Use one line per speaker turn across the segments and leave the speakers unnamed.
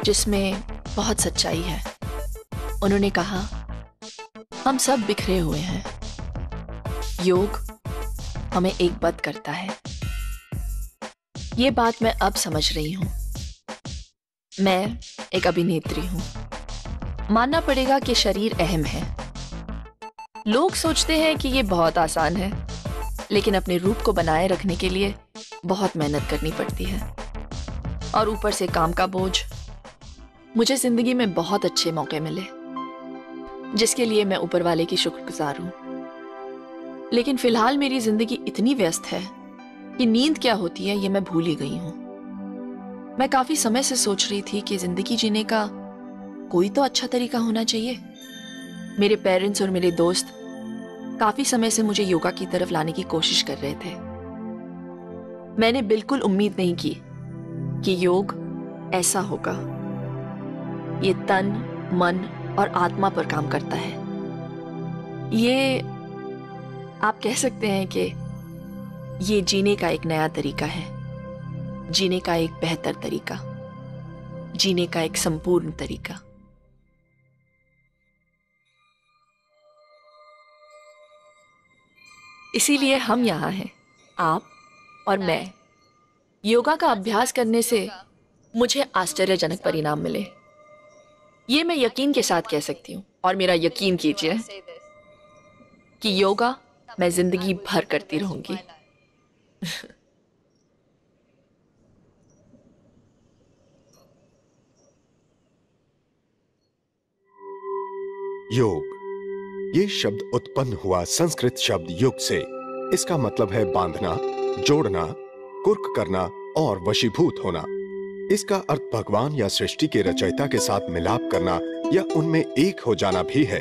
जिसमें बहुत सच्चाई है। उन्होंने कहा, हम सब बिखरे हुए हैं, योग हमें एकबद्ध करता है। ये बात मैं अब समझ रही हूं। मैं एक अभिनेत्री हूं। मानना पड़ेगा कि शरीर अहम है। लोग सोचते हैं कि ये बहुत आसान है, लेकिन अपने रूप को बनाए रखने के लिए बहुत मेहनत करनी पड़ती है। और ऊपर से काम का बोझ। मुझे जिंदगी में बहुत अच्छे मौके मिले, जिसके लिए मैं ऊपर वाले की शुक्रगुजार हूं। लेकिन फिलहाल मेरी जिंदगी इतनी व्यस्त है कि नींद क्या होती है ये मैं भूल ही गई हूं। मैं काफी समय से सोच रही थी कि जिंदगी जीने का कोई तो अच्छा तरीका होना चाहिए। मेरे पेरेंट्स और मेरे दोस्त काफी समय से मुझे योगा की तरफ लाने की कोशिश कर रहे थे। मैंने बिल्कुल उम्मीद नहीं की कि योग ऐसा होगा। ये तन, मन और आत्मा पर काम करता है। ये आप कह सकते हैं कि ये जीने का एक नया तरीका है, जीने का एक बेहतर तरीका, जीने का एक संपूर्ण तरीका। इसीलिए हम यहां हैं, आप और मैं। योगा का अभ्यास करने से मुझे आश्चर्यजनक परिणाम मिले। ये मैं यकीन के साथ कह सकती हूँ, और मेरा यकीन कीजिए कि योगा मैं जिंदगी भर करती रहूंगी।
योग, ये शब्द उत्पन्न हुआ संस्कृत शब्द युग से। इसका मतलब है बांधना, जोड़ना, कुर्क करना और वशीभूत होना। इसका अर्थ भगवान या सृष्टि के रचयिता के साथ मिलाप करना या उनमें एक हो जाना भी है।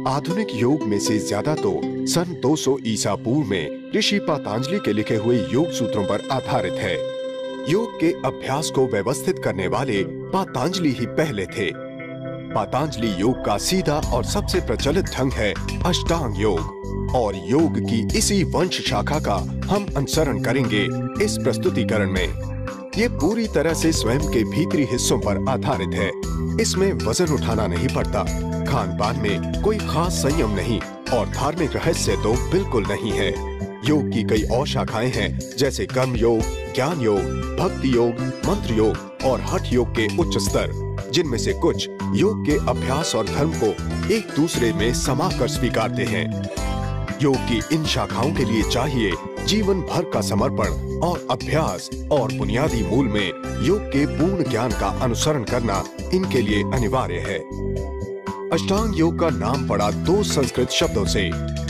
आधुनिक योग में से ज्यादा तो सन 200 ईसा पूर्व में ऋषि पतंजलि के लिखे हुए योग सूत्रों पर आधारित है। योग के अभ्यास को व्यवस्थित करने वाले पतंजलि ही पहले थे। पतंजलि योग का सीधा और सबसे प्रचलित ढंग है अष्टांग योग, और योग की इसी वंश शाखा का हम अनुसरण करेंगे इस प्रस्तुतिकरण में। ये पूरी तरह से स्वयं के भीतरी हिस्सों पर आधारित है। इसमें वजन उठाना नहीं पड़ता, खान पान में कोई खास संयम नहीं और धार्मिक रहस्य तो बिल्कुल नहीं है। योग की कई और शाखाएं हैं, जैसे कर्म योग, ज्ञान योग, भक्ति योग, मंत्र योग और हठ योग के उच्च स्तर, जिनमें से कुछ योग के अभ्यास और धर्म को एक दूसरे में समाकर स्वीकारते हैं। योग की इन शाखाओं के लिए चाहिए जीवन भर का समर्पण और अभ्यास, और बुनियादी मूल में योग के पूर्ण ज्ञान का अनुसरण करना इनके लिए अनिवार्य है। अष्टांग योग का नाम पड़ा दो संस्कृत शब्दों से,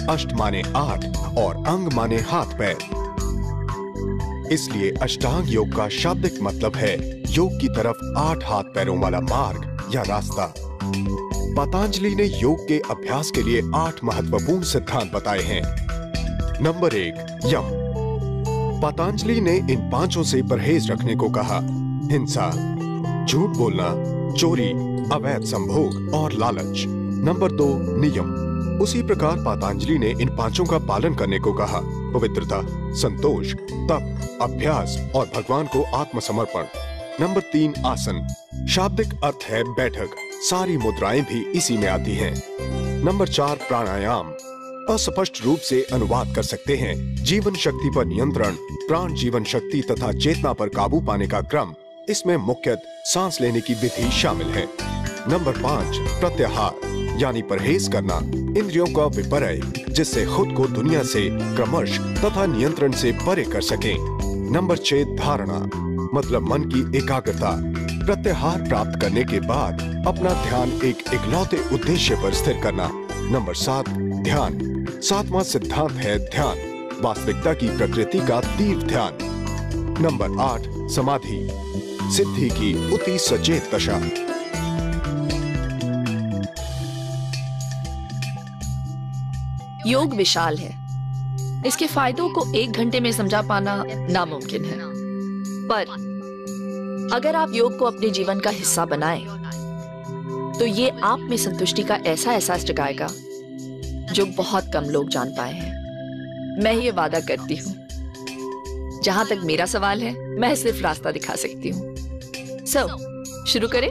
अष्ट माने 8 और अंग माने हाथ पैर। इसलिए अष्टांग योग का शाब्दिक मतलब है योग की तरफ 8 हाथ पैरों वाला मार्ग या रास्ता। पतंजलि ने योग के अभ्यास के लिए 8 महत्वपूर्ण सिद्धांत बताए हैं। नंबर 1, यम। पतंजलि ने इन 5 से परहेज रखने को कहा। हिंसा, झूठ बोलना, चोरी, अवैध संभोग और लालच। नंबर 2, नियम। उसी प्रकार पतंजलि ने इन 5 का पालन करने को कहा। पवित्रता, संतोष, तप, अभ्यास और भगवान को आत्मसमर्पण। नंबर 3, आसन। शाब्दिक अर्थ है बैठक, सारी मुद्राएं भी इसी में आती हैं। नंबर 4, प्राणायाम। अस्पष्ट रूप से अनुवाद कर सकते हैं जीवन शक्ति पर नियंत्रण, प्राण जीवन शक्ति तथा चेतना पर काबू पाने का क्रम। इसमें मुख्यतः सांस लेने की विधि शामिल है। नंबर 5, प्रत्याहार, यानी परहेज करना, इंद्रियों का विपर्य, जिससे खुद को दुनिया से क्रमश तथा नियंत्रण से परे कर सकें। नंबर 6, धारणा, मतलब मन की एकाग्रता। प्रत्याहार प्राप्त करने के बाद अपना ध्यान एक इकलौते उद्देश्य पर स्थिर करना। नंबर 7, ध्यान। 7वां सिद्धांत है ध्यान, वास्तविकता की प्रकृति का तीव्र ध्यान। नंबर 8, समाधि, सिद्धि की अति सचेत दशा।
योग विशाल है। इसके फायदों को 1 घंटे में समझा पाना नामुमकिन है, पर अगर आप योग को अपने जीवन का हिस्सा बनाएं, तो ये आप में संतुष्टि का ऐसा एहसास जगाएगा जो बहुत कम लोग जान पाए हैं। मैं ये वादा करती हूँ। जहां तक मेरा सवाल है, मैं सिर्फ रास्ता दिखा सकती हूँ। शुरू करें?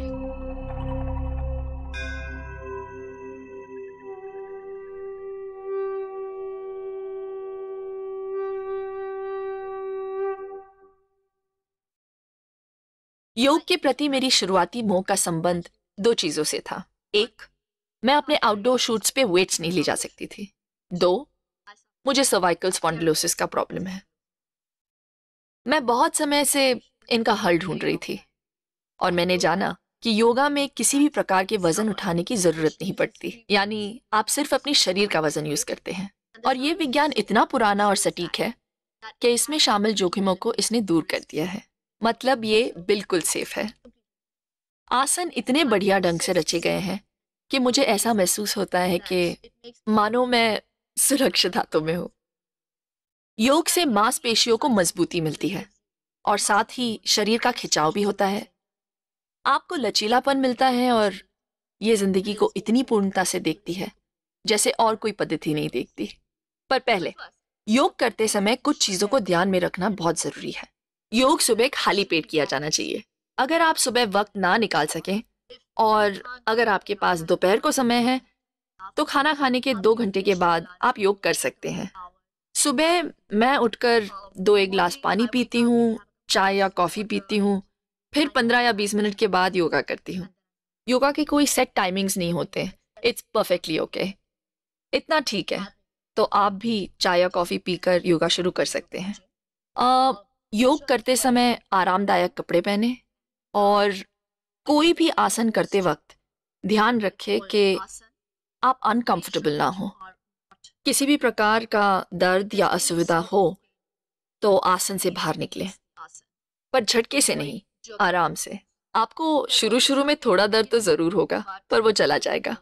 योग के प्रति मेरी शुरुआती मोह का संबंध दो चीजों से था। एक, मैं अपने आउटडोर शूट्स पे वेट्स नहीं ले जा सकती थी। दो, मुझे सर्वाइकल स्पॉन्डिलोसिस का प्रॉब्लम है। मैं बहुत समय से इनका हल ढूंढ रही थी और मैंने जाना कि योगा में किसी भी प्रकार के वजन उठाने की जरूरत नहीं पड़ती, यानी आप सिर्फ अपने शरीर का वजन यूज करते हैं। और ये विज्ञान इतना पुराना और सटीक है कि इसमें शामिल जोखिमों को इसने दूर कर दिया है। मतलब ये बिल्कुल सेफ है। आसन इतने बढ़िया ढंग से रचे गए हैं कि मुझे ऐसा महसूस होता है कि मानो मैं सुरक्षित हाथों में हूं। योग से मांसपेशियों को मजबूती मिलती है और साथ ही शरीर का खिंचाव भी होता है। आपको लचीलापन मिलता है और ये जिंदगी को इतनी पूर्णता से देखती है जैसे और कोई पद्धति नहीं देखती। पर पहले, योग करते समय कुछ चीजों को ध्यान में रखना बहुत जरूरी है। योग सुबह खाली पेट किया जाना चाहिए। अगर आप सुबह वक्त ना निकाल सकें और अगर आपके पास दोपहर को समय है तो खाना खाने के 2 घंटे के बाद आप योग कर सकते हैं। सुबह मैं उठकर 2-1 गिलास पानी पीती हूँ, चाय या कॉफी पीती हूँ, फिर 15 या 20 मिनट के बाद योगा करती हूँ। योगा के कोई सेट टाइमिंग्स नहीं होते। It's perfectly okay. इतना ठीक है तो आप भी चाय या कॉफी पीकर योगा शुरू कर सकते हैं। योग करते समय आरामदायक कपड़े पहने और कोई भी आसन करते वक्त ध्यान रखें कि आप अनकंफर्टेबल ना हो। किसी भी प्रकार का दर्द या असुविधा हो तो आसन से बाहर निकलें, पर झटके से नहीं, आराम से। आपको शुरू शुरू में थोड़ा दर्द तो जरूर होगा, पर वो चला जाएगा।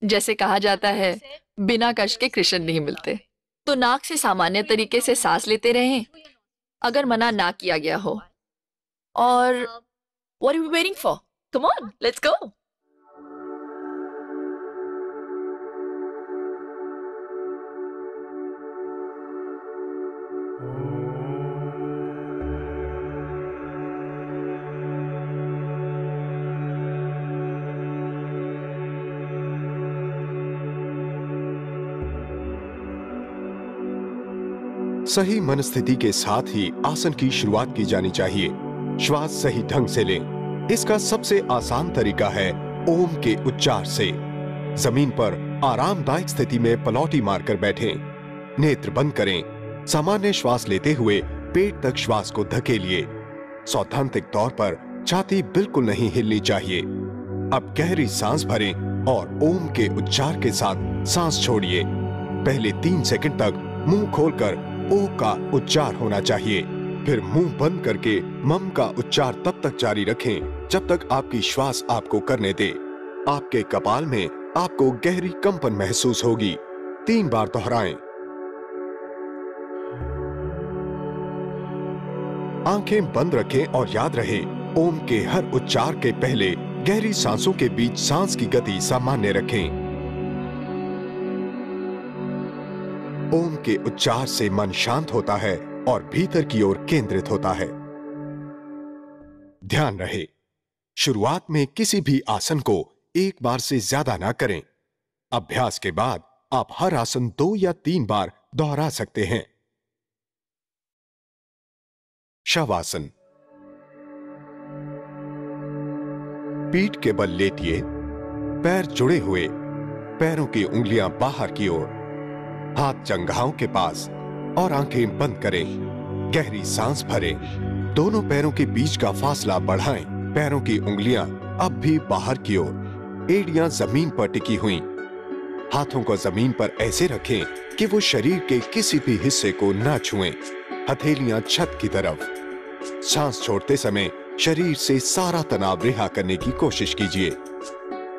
जैसे कहा जाता है, बिना कष्ट के कृष्ण नहीं मिलते। तो नाक से सामान्य तरीके से सांस लेते रहें अगर मना ना किया गया हो। और what are we waiting for? Come on, let's go.
सही मनस्थिति के साथ ही आसन की शुरुआत की जानी चाहिए। श्वास सही ढंग से लें। इसका सबसे आसान तरीका है ओम के उच्चार से। जमीन पर आरामदायक स्थिति में पलौटी मारकर बैठें। नेत्र बंद करें। सामान्य श्वास लेते हुए पेट तक श्वास को धकेलिए। सैद्धांतिक तौर पर छाती बिल्कुल नहीं हिलनी चाहिए। अब गहरी सांस भरें और ओम के उच्चार के साथ सांस छोड़िए। पहले 3 सेकंड तक मुंह खोलकर ओ का उच्चार होना चाहिए। फिर मुंह बंद करके मम का उच्चार तब तक जारी रखें जब तक आपकी श्वास आपको करने दे। आपके कपाल में आपको गहरी कंपन महसूस होगी। 3 बार दोहराएं। आंखें बंद रखें और याद रहे, ओम के हर उच्चार के पहले गहरी सांसों के बीच सांस की गति सामान्य रखें। ओम के उच्चार से मन शांत होता है और भीतर की ओर केंद्रित होता है। ध्यान रहे, शुरुआत में किसी भी आसन को एक बार से ज्यादा ना करें। अभ्यास के बाद आप हर आसन 2 या 3 बार दोहरा सकते हैं। शवासन। पीठ के बल लेटिए, पैर जुड़े हुए, पैरों की उंगलियां बाहर की ओर, हाथ जंघाओं के पास और आंखें बंद करें। गहरी सांस भरें। दोनों पैरों के बीच का फासला बढ़ाएं। पैरों की उंगलियां अब भी बाहर की ओर, एड़ियां जमीन पर टिकी हुई। हाथों को जमीन पर ऐसे रखें कि वो शरीर के किसी भी हिस्से को ना छुएं। हथेलियां छत की तरफ। सांस छोड़ते समय शरीर से सारा तनाव रिहा करने की कोशिश कीजिए।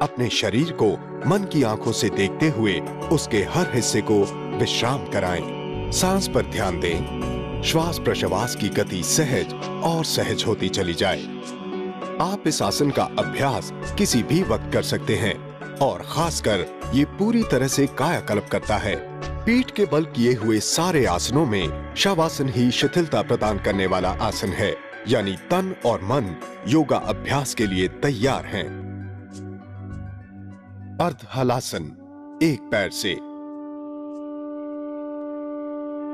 अपने शरीर को मन की आंखों से देखते हुए उसके हर हिस्से को विश्राम कराएं। सांस पर ध्यान दें। श्वास प्रश्वास की गति सहज और सहज होती चली जाए। आप इस आसन का अभ्यास किसी भी वक्त कर सकते हैं और खासकर ये पूरी तरह से कायाकल्प करता है। पीठ के बल किए हुए सारे आसनों में शवासन ही शिथिलता प्रदान करने वाला आसन है। यानी तन और मन योगा अभ्यास के लिए तैयार हैं। अर्ध हलासन, एक पैर से।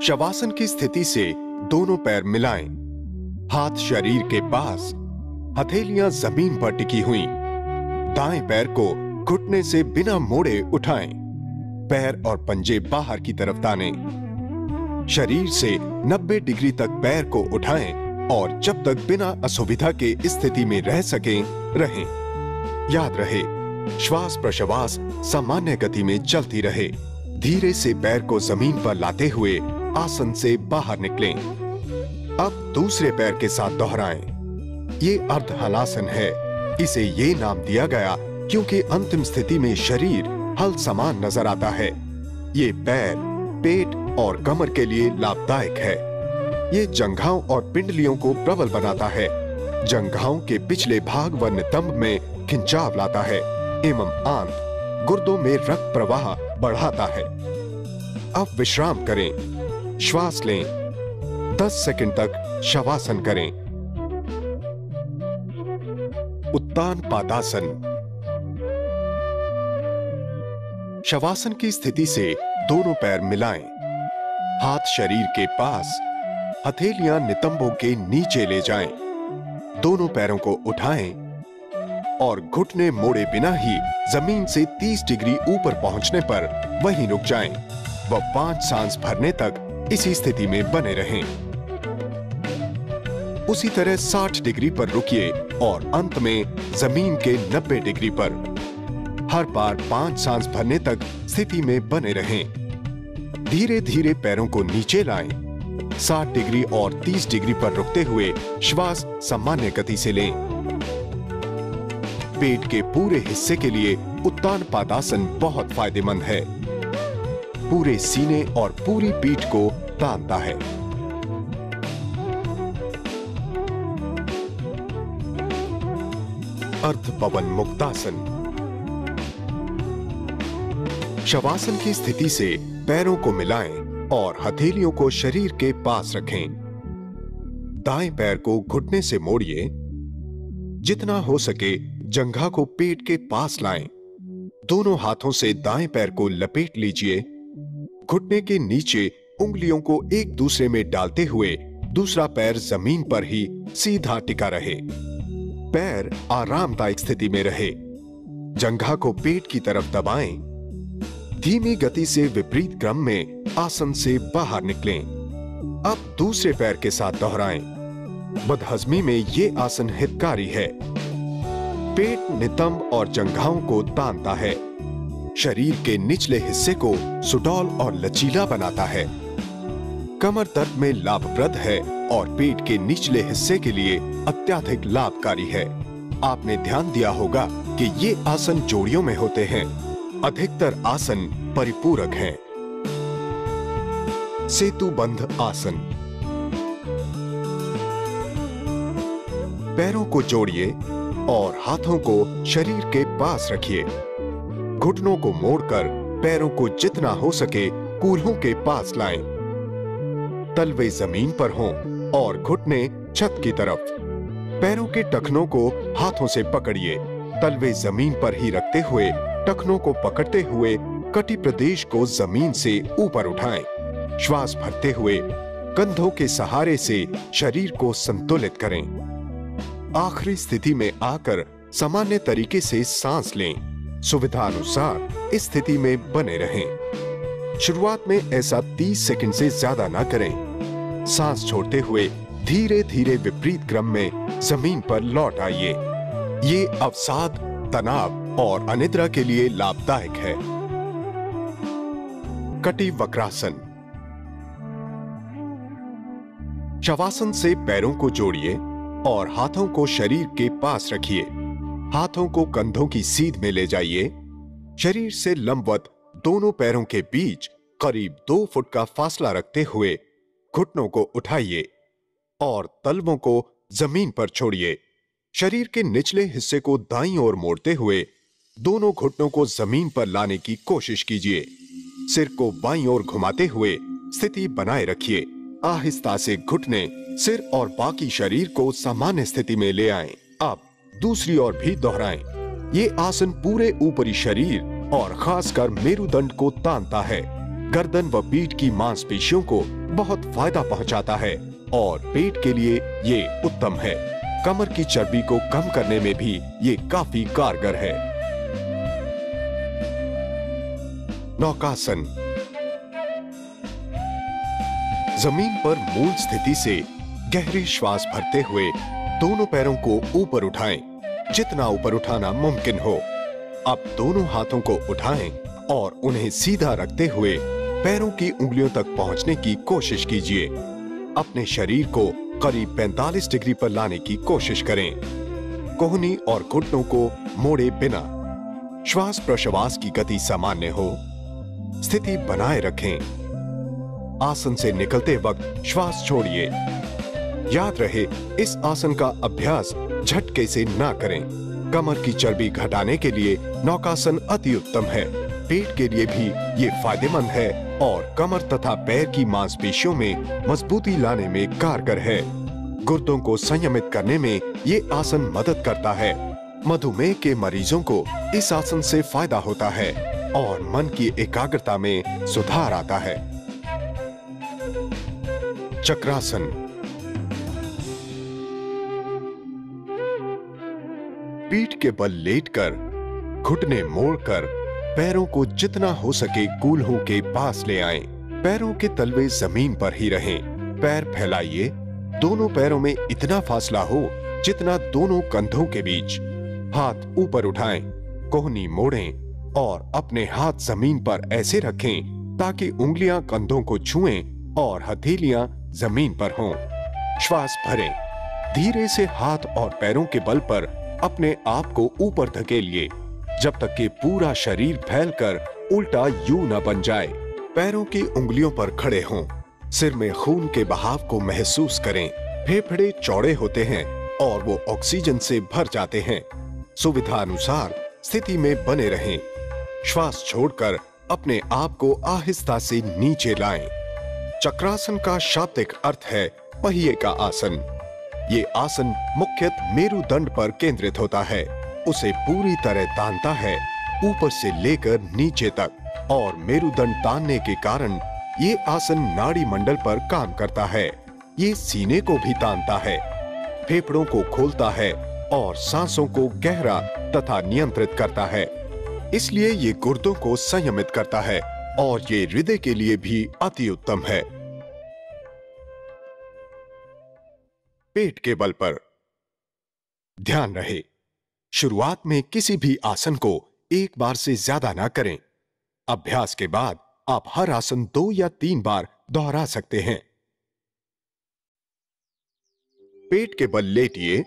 शवासन की स्थिति से दोनों पैर मिलाएं, हाथ शरीर के पास, हथेलियां जमीन पर टिकी हुई। दाएं पैर को घुटने से बिना मोड़े उठाएं, पैर और पंजे बाहर की तरफ तानें। शरीर से 90 डिग्री तक पैर को उठाएं और जब तक बिना असुविधा के स्थिति में रह सकें, रहें। याद रहे, श्वास प्रश्वास सामान्य गति में चलती रहे। धीरे से पैर को जमीन पर लाते हुए आसन से बाहर निकलें। अब दूसरे पैर के साथ दोहराएं। ये अर्ध हलासन है। इसे ये नाम दिया गया क्योंकि अंतिम स्थिति में शरीर हल समान नजर आता है। ये पैर, पेट और कमर के लिए लाभदायक है। ये जंघाओं और पिंडलियों को प्रबल बनाता है। जंघाओं के पिछले भाग व नितंब में खिंचाव लाता है एवं आंत, गुर्दों में रक्त प्रवाह बढ़ाता है। अब विश्राम करें, श्वास लें, 10 सेकंड तक शवासन करें। उत्तान पादासन। शवासन की स्थिति से दोनों पैर मिलाएं, हाथ शरीर के पास, हथेलियां नितंबों के नीचे ले जाएं। दोनों पैरों को उठाएं और घुटने मोड़े बिना ही जमीन से 30 डिग्री ऊपर पहुंचने पर वहीं रुक जाएं व 5 सांस भरने तक इसी स्थिति में बने रहें। उसी तरह 60 डिग्री पर रुकिए और अंत में जमीन के 90 डिग्री पर। हर बार 5 सांस भरने तक स्थिति में बने रहें। धीरे धीरे पैरों को नीचे लाएं। 60 डिग्री और 30 डिग्री पर रुकते हुए श्वास सामान्य गति से लें। पेट के पूरे हिस्से के लिए उत्तान पादासन बहुत फायदेमंद है। पूरे सीने और पूरी पीठ को तानता है। अर्ध पवन मुक्तासन। शवासन की स्थिति से पैरों को मिलाएं और हथेलियों को शरीर के पास रखें। दाएं पैर को घुटने से मोड़िए। जितना हो सके जंघा को पेट के पास लाएं। दोनों हाथों से दाएं पैर को लपेट लीजिए। घुटने के नीचे उंगलियों को एक दूसरे में डालते हुए दूसरा पैर जमीन पर ही सीधा टिका रहे। पैर आरामदायक स्थिति में रहे। जंघा को पेट की तरफ दबाएं। धीमी गति से विपरीत क्रम में आसन से बाहर निकलें। अब दूसरे पैर के साथ दोहराएं। बदहजमी में ये आसन हितकारी है। पेट, नितंब और जंघाओं को तानता है। शरीर के निचले हिस्से को सुडौल और लचीला बनाता है। कमर दर्द में लाभप्रद है और पेट के निचले हिस्से के लिए अत्यधिक लाभकारी है। आपने ध्यान दिया होगा कि ये आसन जोड़ियों में होते हैं। अधिकतर आसन परिपूरक हैं। सेतुबंध आसन। पैरों को जोड़िए और हाथों को शरीर के पास रखिए। घुटनों को मोड़कर पैरों को जितना हो सके कूल्हों के पास लाएं। तलवे जमीन पर हों और घुटने छत की तरफ। पैरों के टखनों को हाथों से पकड़िए। तलवे जमीन पर ही रखते हुए टखनों को पकड़ते हुए कटी प्रदेश को जमीन से ऊपर उठाएं। श्वास भरते हुए कंधों के सहारे से शरीर को संतुलित करें। आखिरी स्थिति में आकर सामान्य तरीके से सांस लें। सुविधा अनुसार इस स्थिति में बने रहें। शुरुआत में ऐसा 30 सेकंड से ज्यादा ना करें। सांस छोड़ते हुए धीरे धीरे विपरीत क्रम में जमीन पर लौट आइए। ये अवसाद, तनाव और अनिद्रा के लिए लाभदायक है। कटी वक्रासन। शवासन से पैरों को जोड़िए और हाथों को शरीर के पास रखिए। हाथों को कंधों की सीध में ले जाइए। शरीर से लंबवत दोनों पैरों के बीच करीब 2 फुट का फासला रखते हुए घुटनों को उठाइए और तलवों को जमीन पर छोड़िए। शरीर के निचले हिस्से को दाईं ओर मोड़ते हुए दोनों घुटनों को जमीन पर लाने की कोशिश कीजिए। सिर को बाईं ओर घुमाते हुए स्थिति बनाए रखिए। आहिस्ता से घुटने सिर और बाकी शरीर को सामान्य स्थिति में ले आएं। अब दूसरी ओर भी दोहराएं। ये आसन पूरे ऊपरी शरीर और खासकर मेरुदंड को तानता है। गर्दन व पीठ की मांसपेशियों को बहुत फायदा पहुंचाता है और पेट के लिए ये उत्तम है। कमर की चर्बी को कम करने में भी ये काफी कारगर है। नौकासन। जमीन पर मूल स्थिति से गहरी श्वास भरते हुए दोनों पैरों को ऊपर उठाएं, जितना ऊपर उठाना मुमकिन हो। अब दोनों हाथों को उठाएं और उन्हें सीधा रखते हुए पैरों की उंगलियों तक पहुंचने की कोशिश कीजिए। अपने शरीर को करीब 45 डिग्री पर लाने की कोशिश करें। कोहनी और घुटनों को मोड़े बिना। श्वास प्रश्वास की गति सामान्य हो। स्थिति बनाए रखें। आसन से निकलते वक्त श्वास छोड़िए। याद रहे, इस आसन का अभ्यास झटके से ना करें। कमर की चर्बी घटाने के लिए नौकासन अति उत्तम है। पेट के लिए भी ये फायदेमंद है और कमर तथा पैर की मांसपेशियों में मजबूती लाने में कारगर है। गुर्दों को संयमित करने में ये आसन मदद करता है। मधुमेह के मरीजों को इस आसन से फायदा होता है और मन की एकाग्रता में सुधार आता है। चक्रासन। पीठ के बल लेटकर, घुटने मोड़कर पैरों को जितना हो सके कूल्हों के पास ले आएं। पैरों के तलवे जमीन पर ही रहें। पैर फैलाइए। दोनों पैरों में इतना फासला हो जितना दोनों कंधों के बीच। हाथ ऊपर उठाएं, कोहनी मोड़ें और अपने हाथ जमीन पर ऐसे रखें ताकि उंगलियां कंधों को छुएं और हथेलियां जमीन पर हों। श्वास भरें। धीरे से हाथ और पैरों के बल पर अपने आप को ऊपर धकेलिए जब तक कि पूरा शरीर फैलकर उल्टा यू न बन जाए। पैरों की उंगलियों पर खड़े हों। सिर में खून के बहाव को महसूस करें। फेफड़े चौड़े होते हैं और वो ऑक्सीजन से भर जाते हैं। सुविधा अनुसार स्थिति में बने रहें। श्वास छोड़कर अपने आप को आहिस्ता से नीचे लाएं। चक्रासन का शाब्दिक अर्थ है पहिए का आसन। ये आसन मुख्यतः मेरुदंड पर केंद्रित होता है। उसे पूरी तरह तानता है, ऊपर से लेकर नीचे तक, और मेरुदंड तानने के कारण ये आसन नाड़ी मंडल पर काम करता है। ये सीने को भी तानता है, फेफड़ों को खोलता है और सांसों को गहरा तथा नियंत्रित करता है। इसलिए ये गुर्दों को संयमित करता है और ये हृदय के लिए भी अति उत्तम है। पेट के बल पर। ध्यान रहे, शुरुआत में किसी भी आसन को एक बार से ज्यादा ना करें। अभ्यास के बाद आप हर आसन 2 या 3 बार दोहरा सकते हैं। पेट के बल लेटिए।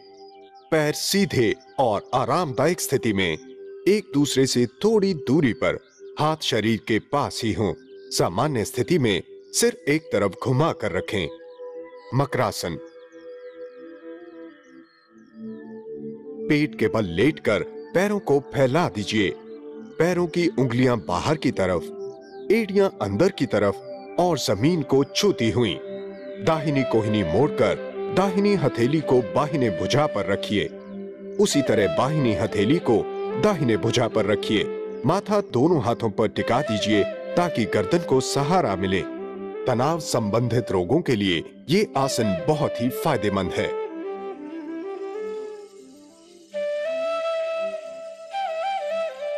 पैर सीधे और आरामदायक स्थिति में एक दूसरे से थोड़ी दूरी पर, हाथ शरीर के पास ही हों। सामान्य स्थिति में सिर एक तरफ घुमा कर रखें। मकरासन। पेट के बल लेटकर पैरों को फैला दीजिए। पैरों की उंगलियां बाहर की तरफ, एड़ियां अंदर की तरफ और जमीन को छूती हुई। दाहिनी कोहनी मोड़कर दाहिनी हथेली को बाहिने भुजा पर रखिए। उसी तरह बाहिनी हथेली को दाहिने भुजा पर रखिए। माथा दोनों हाथों पर टिका दीजिए ताकि गर्दन को सहारा मिले। तनाव संबंधित रोगों के लिए ये आसन बहुत ही फायदेमंद है।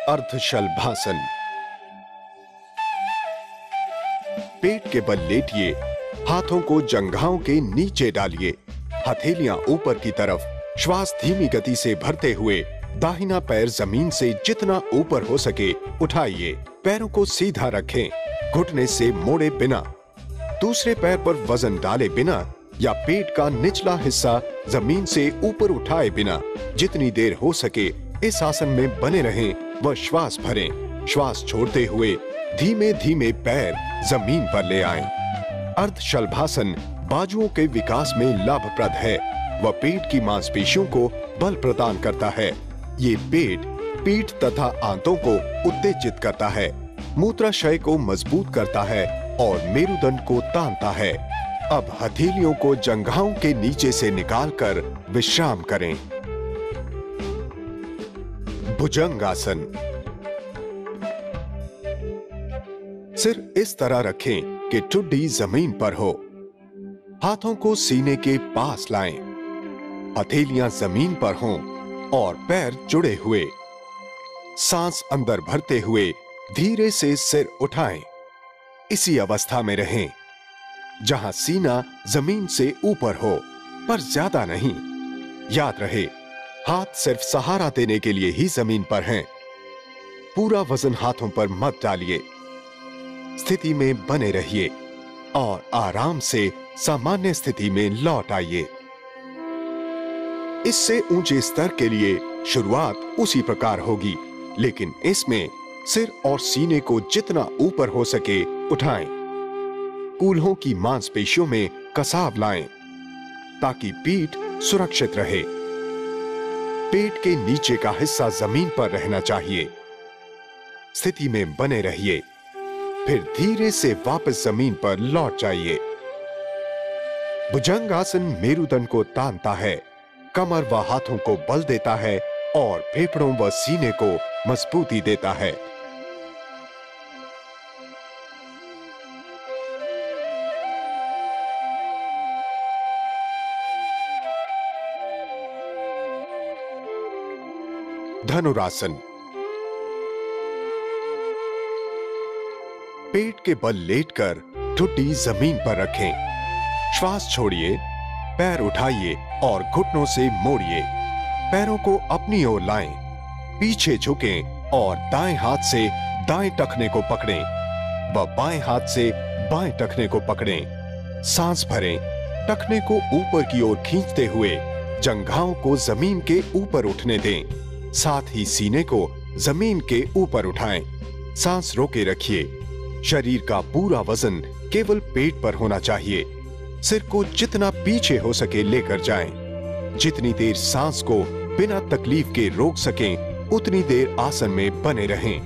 अर्धशलभासन। पेट के बल लेटिए। हाथों को जंघाओं के नीचे डालिए। हथेलियां ऊपर की तरफ। श्वास धीमी गति से भरते हुए दाहिना पैर जमीन से जितना ऊपर हो सके उठाइए। पैरों को सीधा रखें, घुटने से मोड़े बिना। दूसरे पैर पर वजन डाले बिना या पेट का निचला हिस्सा जमीन से ऊपर उठाए बिना जितनी देर हो सके इस आसन में बने रहें व श्वास भरें। श्वास छोड़ते हुए धीमे धीमे पैर जमीन पर ले आएं। अर्धशलभासन बाजुओं के विकास में लाभप्रद है व पेट की मांसपेशियों को बल प्रदान करता है। ये पेट, पीठ तथा आंतों को उत्तेजित करता है, मूत्राशय को मजबूत करता है और मेरुदंड को तानता है। अब हथेलियों को जंघाओं के नीचे से निकालकर विश्राम करें। भुजंगासन। सिर इस तरह रखें कि ठुड्डी जमीन पर हो। हाथों को सीने के पास लाएं। हथेलियां जमीन पर हों और पैर जुड़े हुए। सांस अंदर भरते हुए धीरे से सिर उठाएं। इसी अवस्था में रहें जहां सीना जमीन से ऊपर हो, पर ज्यादा नहीं। याद रहे, हाथ सिर्फ सहारा देने के लिए ही जमीन पर हैं। पूरा वजन हाथों पर मत डालिए। स्थिति में बने रहिए और आराम से सामान्य स्थिति में लौट आइए। इससे ऊंचे स्तर के लिए शुरुआत उसी प्रकार होगी, लेकिन इसमें सिर और सीने को जितना ऊपर हो सके उठाएं। कूल्हों की मांसपेशियों में कसाव लाएं ताकि पीठ सुरक्षित रहे। पेट के नीचे का हिस्सा जमीन पर रहना चाहिए। स्थिति में बने रहिए, फिर धीरे से वापस जमीन पर लौट जाइए। भुजंगासन मेरुदंड को तानता है, कमर व हाथों को बल देता है और फेफड़ों व सीने को मजबूती देता है। धनुरासन। पेट के बल लेटकर ठुड्डी जमीन पर रखें। श्वास छोड़िए, पैर उठाइए और घुटनों से मोड़िए। पैरों को अपनी ओर लाएं, पीछे झुकें और दाएं हाथ से दाएं टखने को पकड़ें व बाएं हाथ से बाएं टखने को पकड़ें। सांस भरें, टखने को ऊपर की ओर खींचते हुए जंघाओं को जमीन के ऊपर उठने दें। साथ ही सीने को जमीन के ऊपर उठाएं। सांस रोके रखिए। शरीर का पूरा वजन केवल पेट पर होना चाहिए। सिर को जितना पीछे हो सके लेकर जाएं। जितनी देर सांस को बिना तकलीफ के रोक सकें, उतनी देर आसन में बने रहें।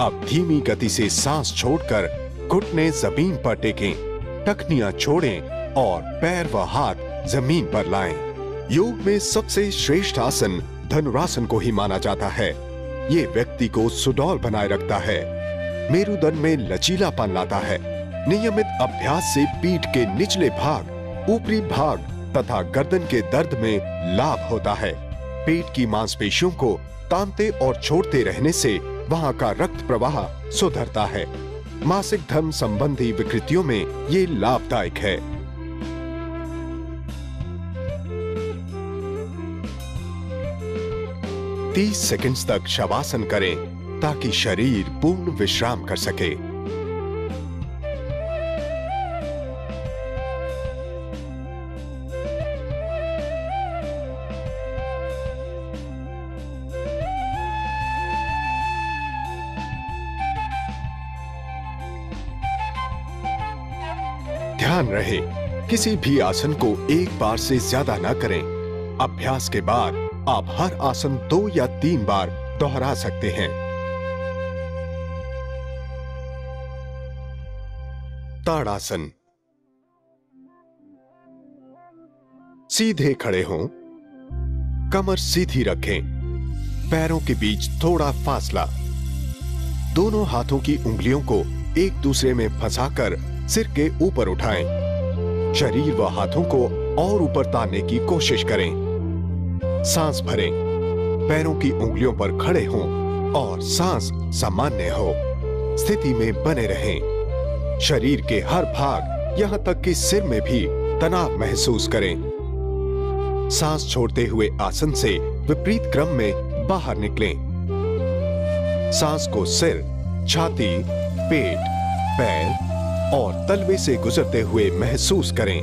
अब धीमी गति से सांस छोड़कर घुटने जमीन पर टेकें, टखनियां छोड़ें और पैर व हाथ जमीन पर लाएं। योग में सबसे श्रेष्ठ आसन धनुरासन को ही माना जाता है। ये व्यक्ति को सुडौल बनाए रखता है, मेरुदंड में लचीलापन लाता है। नियमित अभ्यास से पीठ के निचले भाग, ऊपरी भाग तथा गर्दन के दर्द में लाभ होता है। पेट की मांसपेशियों को तानते और छोड़ते रहने से वहां का रक्त प्रवाह सुधरता है। मासिक धर्म संबंधी विकृतियों में ये लाभदायक है। तीस सेकंड्स तक शवासन करें ताकि शरीर पूर्ण विश्राम कर सके। ध्यान रहे, किसी भी आसन को एक बार से ज्यादा न करें। अभ्यास के बाद आप हर आसन 2 या 3 बार दोहरा सकते हैं। ताड़ासन। सीधे खड़े हों, कमर सीधी रखें, पैरों के बीच थोड़ा फासला। दोनों हाथों की उंगलियों को एक दूसरे में फंसाकर सिर के ऊपर उठाएं। शरीर व हाथों को और ऊपर तानने की कोशिश करें। सांस भरें, पैरों की उंगलियों पर खड़े हों और सांस सामान्य हो। स्थिति में बने रहें। शरीर के हर भाग, यहां तक कि सिर में भी तनाव महसूस करें। सांस छोड़ते हुए आसन से विपरीत क्रम में बाहर निकलें। सांस को सिर, छाती, पेट, पैर और तलवे से गुजरते हुए महसूस करें।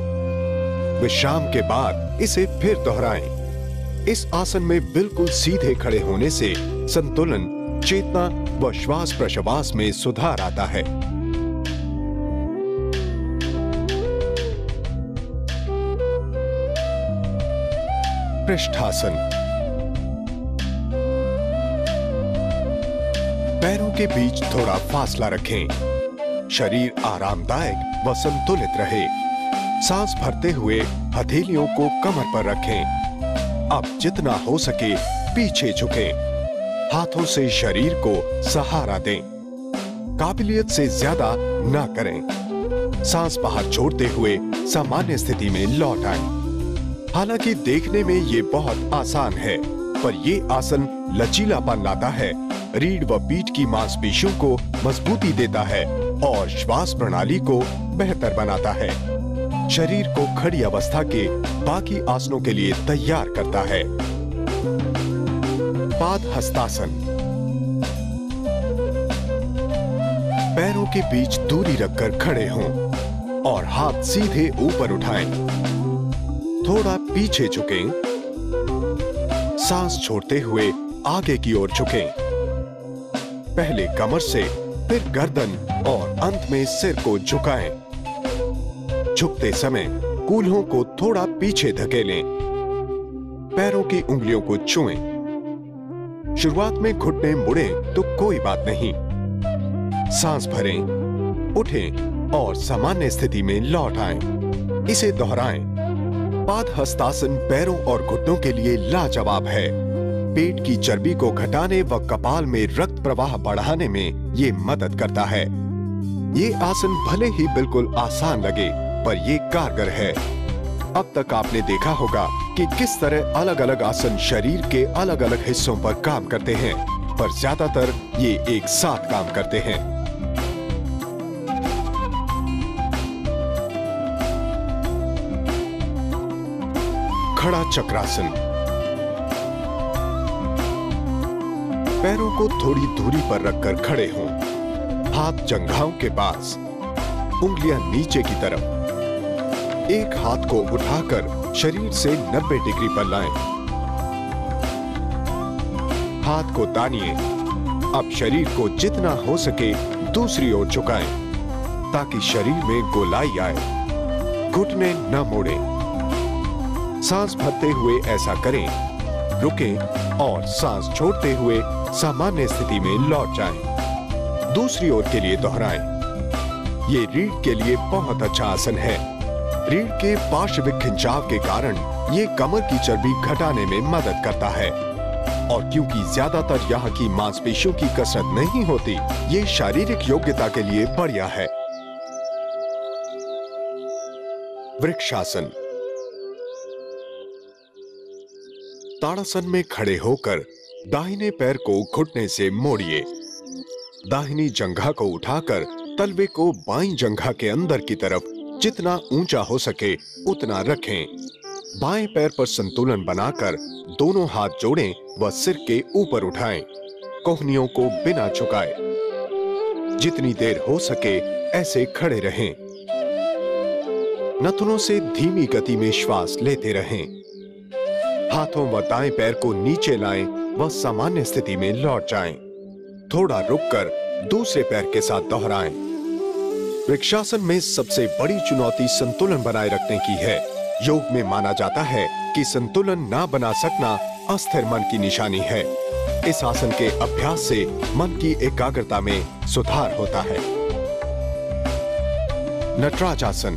विश्राम के बाद इसे फिर दोहराएं। इस आसन में बिल्कुल सीधे खड़े होने से संतुलन, चेतना व श्वास प्रश्वास में सुधार आता है। पृष्ठासन। पैरों के बीच थोड़ा फासला रखें। शरीर आरामदायक व संतुलित रहे। सांस भरते हुए हथेलियों को कमर पर रखें। अब जितना हो सके पीछे झुकें। हाथों से शरीर को सहारा दें। काबिलियत से ज्यादा ना करें। सांस बाहर छोड़ते हुए सामान्य स्थिति में लौट आएं। हालांकि देखने में ये बहुत आसान है, पर ये आसन लचीलापन लाता है, रीढ़ व पीठ की मांसपेशियों को मजबूती देता है और श्वास प्रणाली को बेहतर बनाता है। शरीर को खड़ी अवस्था के बाकी आसनों के लिए तैयार करता है। पाद हस्तासन। पैरों के बीच दूरी रखकर खड़े हों और हाथ सीधे ऊपर उठाएं। थोड़ा पीछे झुकें। सांस छोड़ते हुए आगे की ओर झुकें। पहले कमर से, फिर गर्दन और अंत में सिर को झुकाएं। झुकते समय कूल्हों को थोड़ा पीछे धकेलें। पैरों की उंगलियों को छुएं। शुरुआत में घुटने मुड़े तो कोई बात नहीं। सांस भरें, उठें और सामान्य स्थिति में लौट आएं। इसे दोहराएं। पाद हस्तासन पैरों और घुटनों के लिए लाजवाब है। पेट की चर्बी को घटाने व कपाल में रक्त प्रवाह बढ़ाने में ये मदद करता है। ये आसन भले ही बिल्कुल आसान लगे, पर ये कारगर है। अब तक आपने देखा होगा कि किस तरह अलग अलग आसन शरीर के अलग अलग हिस्सों पर काम करते हैं, पर ज्यादातर ये एक साथ काम करते हैं। खड़ा चक्रासन। पैरों को थोड़ी दूरी पर रखकर खड़े हों। हाथ जंघाओं के पास, उंगलियां नीचे की तरफ। एक हाथ को उठाकर शरीर से 90 डिग्री पर लाएं। हाथ को तानिए। अब शरीर को जितना हो सके दूसरी ओर झुकाएं, ताकि शरीर में गोलाई आए। घुटने न मोड़ें। सांस भरते हुए ऐसा करें। रुकें और सांस छोड़ते हुए सामान्य स्थिति में लौट जाएं। दूसरी ओर के लिए दोहराएं। ये रीढ़ के लिए बहुत अच्छा आसन है। रीढ़ के पार्श्विक खिंचाव के कारण ये कमर की चर्बी घटाने में मदद करता है, और क्योंकि ज्यादातर यहाँ की मांसपेशियों की कसरत नहीं होती, ये शारीरिक योग्यता के लिए बढ़िया है। वृक्षासन। ताड़ासन में खड़े होकर दाहिने पैर को घुटने से मोड़िए। दाहिनी जंघा को उठाकर तलवे को बाईं जंघा के अंदर की तरफ जितना ऊंचा हो सके उतना रखें। बाएं पैर पर संतुलन बनाकर दोनों हाथ जोड़ें व सिर के ऊपर उठाएं। कोहनियों को बिना झुकाए। जितनी देर हो सके ऐसे खड़े रहें। नथुनों से धीमी गति में श्वास लेते रहें। हाथों व दाएं पैर को नीचे लाएं व सामान्य स्थिति में लौट जाएं। थोड़ा रुककर दूसरे पैर के साथ दोहराएं। वृक्षासन में सबसे बड़ी चुनौती संतुलन बनाए रखने की है। योग में माना जाता है कि संतुलन ना बना सकना अस्थिर मन की निशानी है। इस आसन के अभ्यास से मन की एकाग्रता में सुधार होता है। नटराजासन।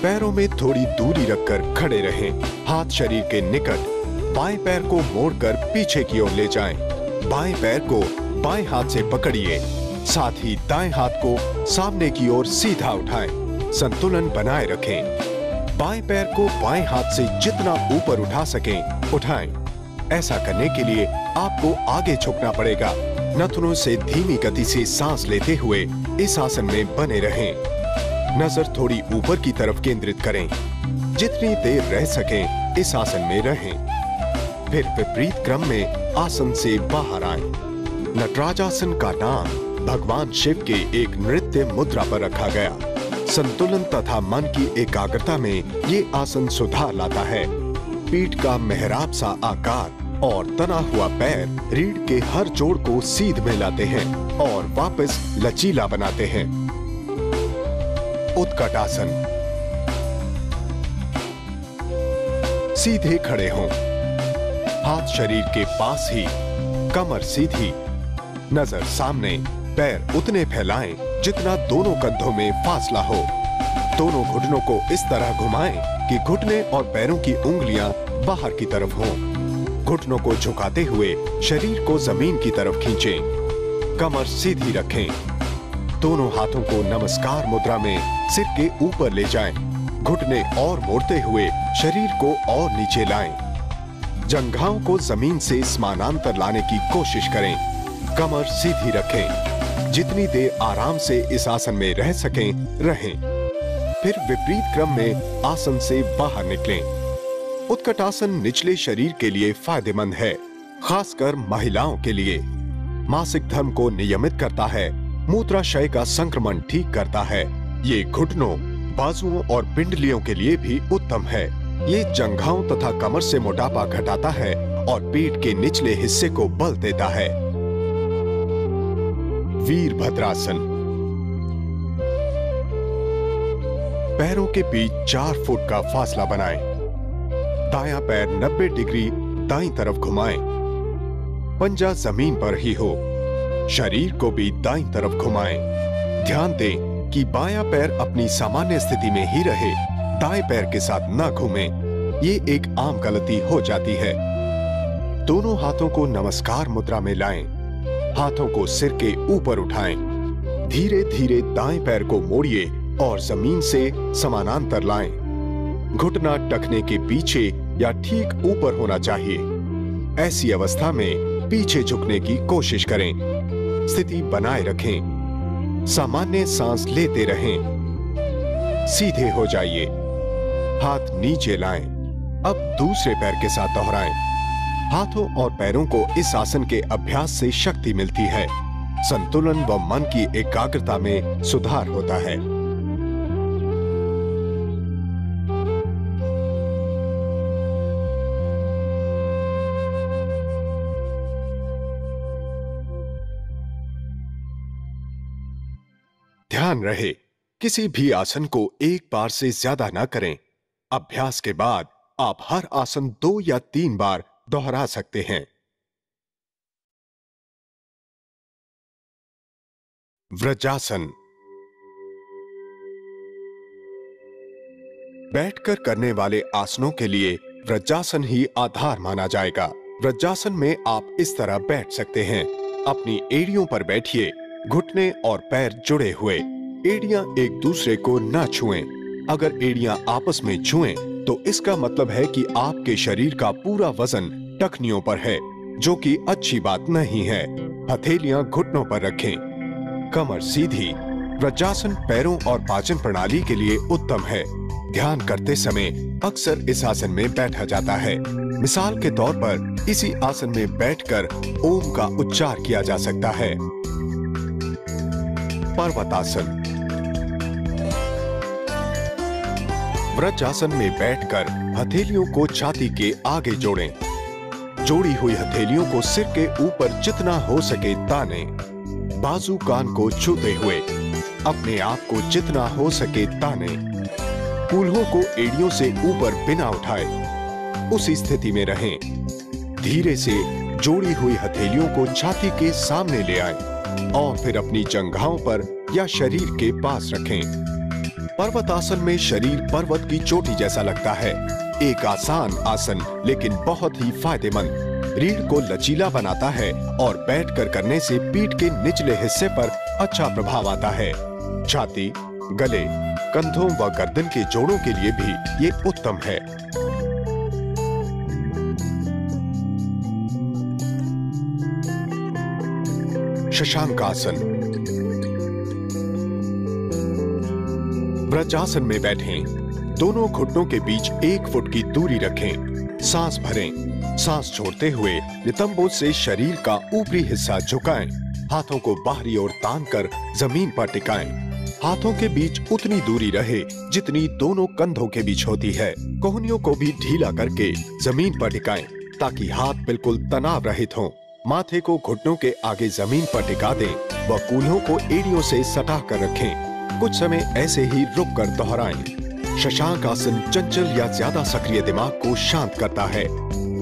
पैरों में थोड़ी दूरी रखकर खड़े रहें। हाथ शरीर के निकट। बाएं पैर को मोड़कर पीछे की ओर ले जाएं। बाएं पैर को बाएं हाथ से पकड़िए। साथ ही दाएं हाथ को सामने की ओर सीधा उठाएं। संतुलन बनाए रखें। बाएं पैर को बाएं हाथ से जितना ऊपर उठा सकें उठाएं। ऐसा करने के लिए आपको आगे झुकना पड़ेगा। नथुनों से धीमी गति से सांस लेते हुए इस आसन में बने रहें। नजर थोड़ी ऊपर की तरफ केंद्रित करें। जितनी देर रह सकें इस आसन में रहें। फिर विपरीत क्रम में आसन से बाहर आएं। नटराजासन का नाम भगवान शिव के एक नृत्य मुद्रा पर रखा गया। संतुलन तथा मन की एकाग्रता में ये आसन सुधार लाता है। पीठ का मेहराब सा आकार और तना हुआ पैर रीढ़ के हर जोड़ को सीध में लाते हैं और वापस लचीला बनाते हैं। उत्कटासन। सीधे खड़े हों। हाथ शरीर के पास ही, कमर सीधी, नजर सामने, पैर उतने फैलाएं जितना दोनों कंधों में फासला हो। दोनों घुटनों को इस तरह घुमाएं कि घुटने और पैरों की उंगलियां बाहर की तरफ हों। घुटनों को झुकाते हुए शरीर को जमीन की तरफ खींचें। कमर सीधी रखें। दोनों हाथों को नमस्कार मुद्रा में सिर के ऊपर ले जाएं। घुटने और मोड़ते हुए शरीर को और नीचे लाएं। जंघाओं को जमीन से समानांतर लाने की कोशिश करें। कमर सीधी रखें। जितनी देर आराम से इस आसन में रह सकें, रहें। फिर विपरीत क्रम में आसन से बाहर निकलें। उत्कट आसन निचले शरीर के लिए फायदेमंद है, खासकर महिलाओं के लिए। मासिक धर्म को नियमित करता है, मूत्राशय का संक्रमण ठीक करता है। ये घुटनों, बाजुओं और पिंडलियों के लिए भी उत्तम है। ये जंघाओं तथा कमर से मोटापा घटाता है और पेट के निचले हिस्से को बल देता है। वीरभद्रासन। पैरों के बीच 4 फुट का फासला बनाएं। दायां पैर 90 डिग्री दाईं तरफ घुमाएं। पंजा जमीन पर ही हो। शरीर को भी दाईं तरफ घुमाएं। ध्यान दें कि बायां पैर अपनी सामान्य स्थिति में ही रहे, दाएं पैर के साथ न घूमे। ये एक आम गलती हो जाती है। दोनों हाथों को नमस्कार मुद्रा में लाएं। हाथों को सिर के ऊपर उठाएं। धीरे धीरे दाएं पैर को मोड़िए और जमीन से समानांतर लाएं। घुटना टखने के पीछे या ठीक ऊपर होना चाहिए। ऐसी अवस्था में पीछे झुकने की कोशिश करें। स्थिति बनाए रखें। सामान्य सांस लेते रहें। सीधे हो जाइए। हाथ नीचे लाएं। अब दूसरे पैर के साथ दोहराएं। हाथों और पैरों को इस आसन के अभ्यास से शक्ति मिलती है। संतुलन व मन की एकाग्रता में सुधार होता है। ध्यान रहे, किसी भी आसन को एक बार से ज्यादा ना करें। अभ्यास के बाद आप हर आसन 2 या 3 बार दोहरा सकते हैं। व्रजासन। बैठकर करने वाले आसनों के लिए व्रजासन ही आधार माना जाएगा। व्रजासन में आप इस तरह बैठ सकते हैं। अपनी एड़ियों पर बैठिए। घुटने और पैर जुड़े हुए। एड़ियां एक दूसरे को न छुएं। अगर एड़ियां आपस में छुएं, तो इसका मतलब है कि आपके शरीर का पूरा वजन टखनियों पर है, जो कि अच्छी बात नहीं है। हथेलियां घुटनों पर रखें। कमर सीधी। व्रजासन पैरों और पाचन प्रणाली के लिए उत्तम है। ध्यान करते समय अक्सर इस आसन में बैठा जाता है। मिसाल के तौर पर इसी आसन में बैठकर ओम का उच्चार किया जा सकता है। पर्वतासन। व्रजासन में बैठकर हथेलियों को छाती के आगे जोड़ें। जोड़ी हुई हथेलियों को सिर के ऊपर जितना हो सके तानें। बाजू कान को छूते हुए अपने आप को जितना हो सके तानें। कूल्हों को एड़ियों से ऊपर बिना उठाए उसी स्थिति में रहें। धीरे से जोड़ी हुई हथेलियों को छाती के सामने ले आएं और फिर अपनी जंघाओं पर या शरीर के पास रखें। पर्वतासन में शरीर पर्वत की चोटी जैसा लगता है। एक आसान आसन, लेकिन बहुत ही फायदेमंद। रीढ़ को लचीला बनाता है और बैठकर करने से पीठ के निचले हिस्से पर अच्छा प्रभाव आता है। छाती, गले, कंधों व गर्दन के जोड़ों के लिए भी ये उत्तम है। शशांकासन। व्रजासन में बैठें। दोनों घुटनों के बीच 1 फुट की दूरी रखें। सांस भरें। सांस छोड़ते हुए नितंबों से शरीर का ऊपरी हिस्सा झुकाएं। हाथों को बाहरी ओर तानकर जमीन पर टिकाएं। हाथों के बीच उतनी दूरी रहे जितनी दोनों कंधों के बीच होती है। कोहनियों को भी ढीला करके जमीन पर टिकाएं ताकि हाथ बिल्कुल तनाव रहित हों। माथे को घुटनों के आगे जमीन पर टिका दें व कूल्हों को एड़ियों से सटा कर रखें। कुछ समय ऐसे ही रुक कर दोहराएं। शशांक आसन चंचल या ज्यादा सक्रिय दिमाग को शांत करता है।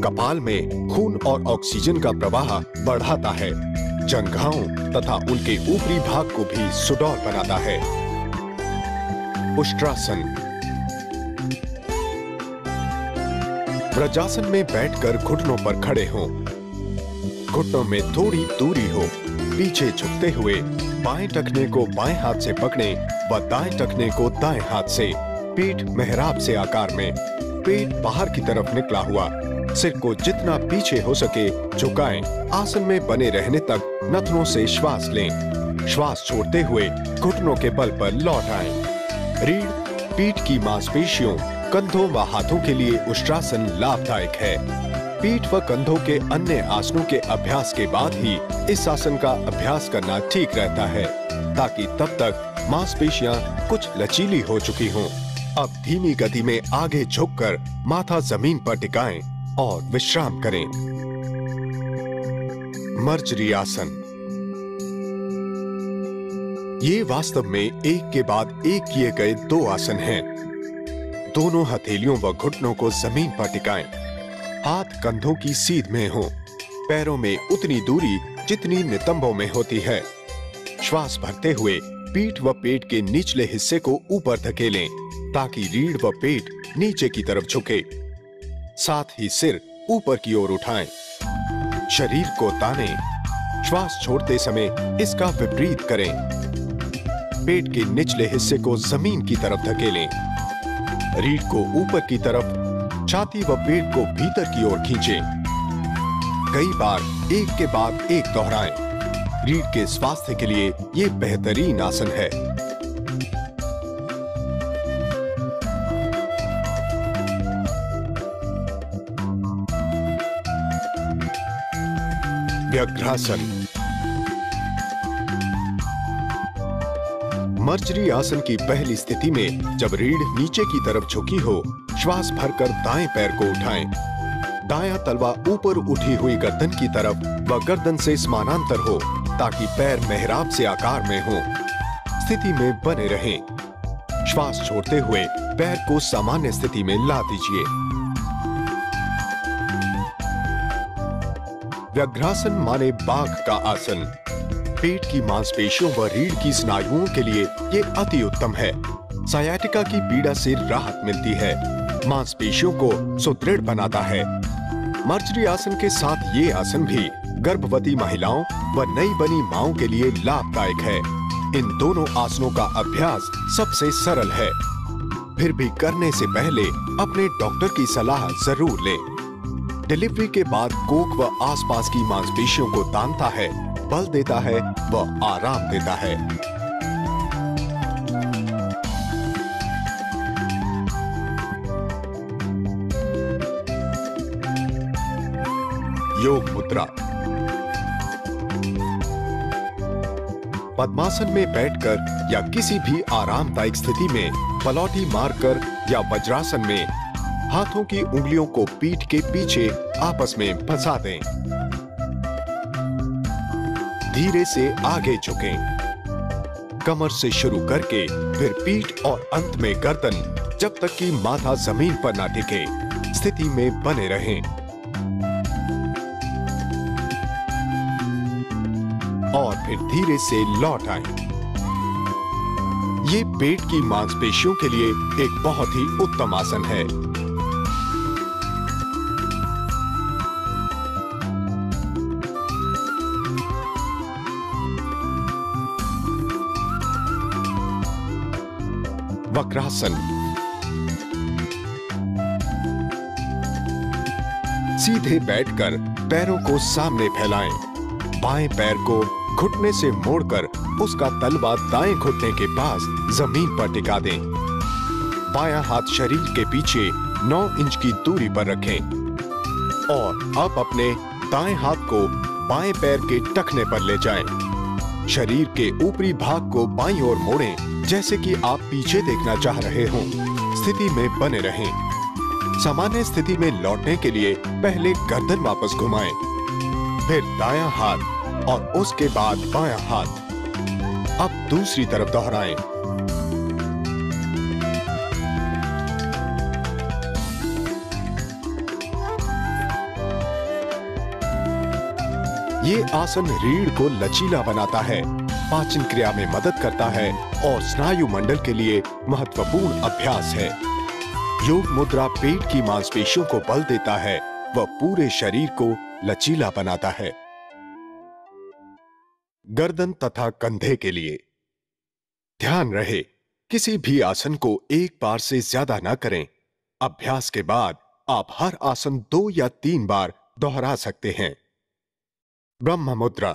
कपाल में खून और ऑक्सीजन का प्रवाह बढ़ाता है। जंघाओं तथा उनके ऊपरी भाग को भी सुडौल बनाता है। उष्ट्रासन। व्रजासन में बैठकर घुटनों पर खड़े हों। घुटनों में थोड़ी दूरी हो, पीछे झुकते हुए बाएं टखने को बाएं हाथ से पकड़ें व दाएं टखने को दाएं हाथ से। पीठ मेहराब से आकार में, पेट बाहर की तरफ निकला हुआ, सिर को जितना पीछे हो सके झुकाएं। आसन में बने रहने तक नथनों से श्वास लें। श्वास छोड़ते हुए घुटनों के बल पर लौट आएं। रीढ़, पीठ की मांसपेशियों, कंधों व हाथों के लिए उष्ट्रासन लाभदायक है। पीठ व कंधों के अन्य आसनों के अभ्यास के बाद ही इस आसन का अभ्यास करना ठीक रहता है, ताकि तब तक मांसपेशियां कुछ लचीली हो चुकी हों। अब धीमी गति में आगे झुककर माथा जमीन पर टिकाएं और विश्राम करें। मर्जरी आसन। ये वास्तव में एक के बाद एक किए गए दो आसन हैं। दोनों हथेलियों व घुटनों को जमीन पर टिकाएं। हाथ कंधों की सीध में हो, पैरों में उतनी दूरी जितनी नितंबों में होती है। श्वास भरते हुए पीठ व पेट के निचले हिस्से को ऊपर धकेलें, ताकि रीढ़ व पेट नीचे की तरफ झुके। साथ ही सिर ऊपर की ओर उठाएं। शरीर को तानें। श्वास छोड़ते समय इसका विपरीत करें। पेट के निचले हिस्से को जमीन की तरफ धकेलें। रीढ़ को ऊपर की तरफ, छाती व पेट को भीतर की ओर खींचें। कई बार एक के बाद एक दोहराएं। रीढ़ के स्वास्थ्य के लिए ये बेहतरीन आसन है। व्यग्रासन। मर्जरी आसन की पहली स्थिति में जब रीढ़ नीचे की तरफ झुकी हो, श्वास भरकर दाएं पैर को उठाएं। दायां तलवा ऊपर उठी हुई गर्दन की तरफ व गर्दन से समानांतर हो, ताकि पैर मेहराब से आकार में हो। स्थिति में बने रहें। श्वास छोड़ते हुए पैर को सामान्य स्थिति में ला दीजिए। व्यग्रासन माने बाघ का आसन। पेट की मांसपेशियों व रीढ़ की स्नायुओं के लिए ये अति उत्तम है। सायाटिका की पीड़ा से राहत मिलती है, मांसपेशियों को सुदृढ़ बनाता है। मर्जरी आसन के साथ ये आसन भी गर्भवती महिलाओं व नई बनी मांओं के लिए लाभदायक है। इन दोनों आसनों का अभ्यास सबसे सरल है। फिर भी करने से पहले अपने डॉक्टर की सलाह जरूर लें। डिलीवरी के बाद कोख व आसपास की मांसपेशियों को तानता है, बल देता है व आराम देता है। योग मुद्रा। पद्मासन में बैठकर या किसी भी आरामदायक स्थिति में पलौटी मारकर या वज्रासन में हाथों की उंगलियों को पीठ के पीछे आपस में फंसा दें। धीरे से आगे झुकें। कमर से शुरू करके फिर पीठ और अंत में गर्दन, जब तक कि माथा जमीन पर ना टिके स्थिति में बने रहें। और फिर धीरे से लौट आएं। ये पेट की मांसपेशियों के लिए एक बहुत ही उत्तम आसन है। वक्रासन। सीधे बैठकर पैरों को सामने फैलाएं। बाएं पैर को घुटने से मोड़कर उसका तलवा दाएं घुटने के पास जमीन पर टिका दें। बायां हाथ शरीर के पीछे 9 इंच की दूरी पर रखें और अब अपने दाएं हाथ को बाएं पैर के टखने पर ले जाएं। शरीर के ऊपरी भाग को बाईं ओर मोड़ें, जैसे कि आप पीछे देखना चाह रहे हों। स्थिति में बने रहें। सामान्य स्थिति में लौटने के लिए पहले गर्दन वापस घुमाएं, फिर दायां हाथ और उसके बाद बायां हाथ। अब दूसरी तरफ दोहराएं। ये आसन रीढ़ को लचीला बनाता है, पाचन क्रिया में मदद करता है और स्नायु मंडल के लिए महत्वपूर्ण अभ्यास है। योग मुद्रा पेट की मांसपेशियों को बल देता है व पूरे शरीर को लचीला बनाता है। गर्दन तथा कंधे के लिए ध्यान रहे, किसी भी आसन को एक बार से ज्यादा न करें। अभ्यास के बाद आप हर आसन 2 या 3 बार दोहरा सकते हैं। ब्रह्म मुद्रा।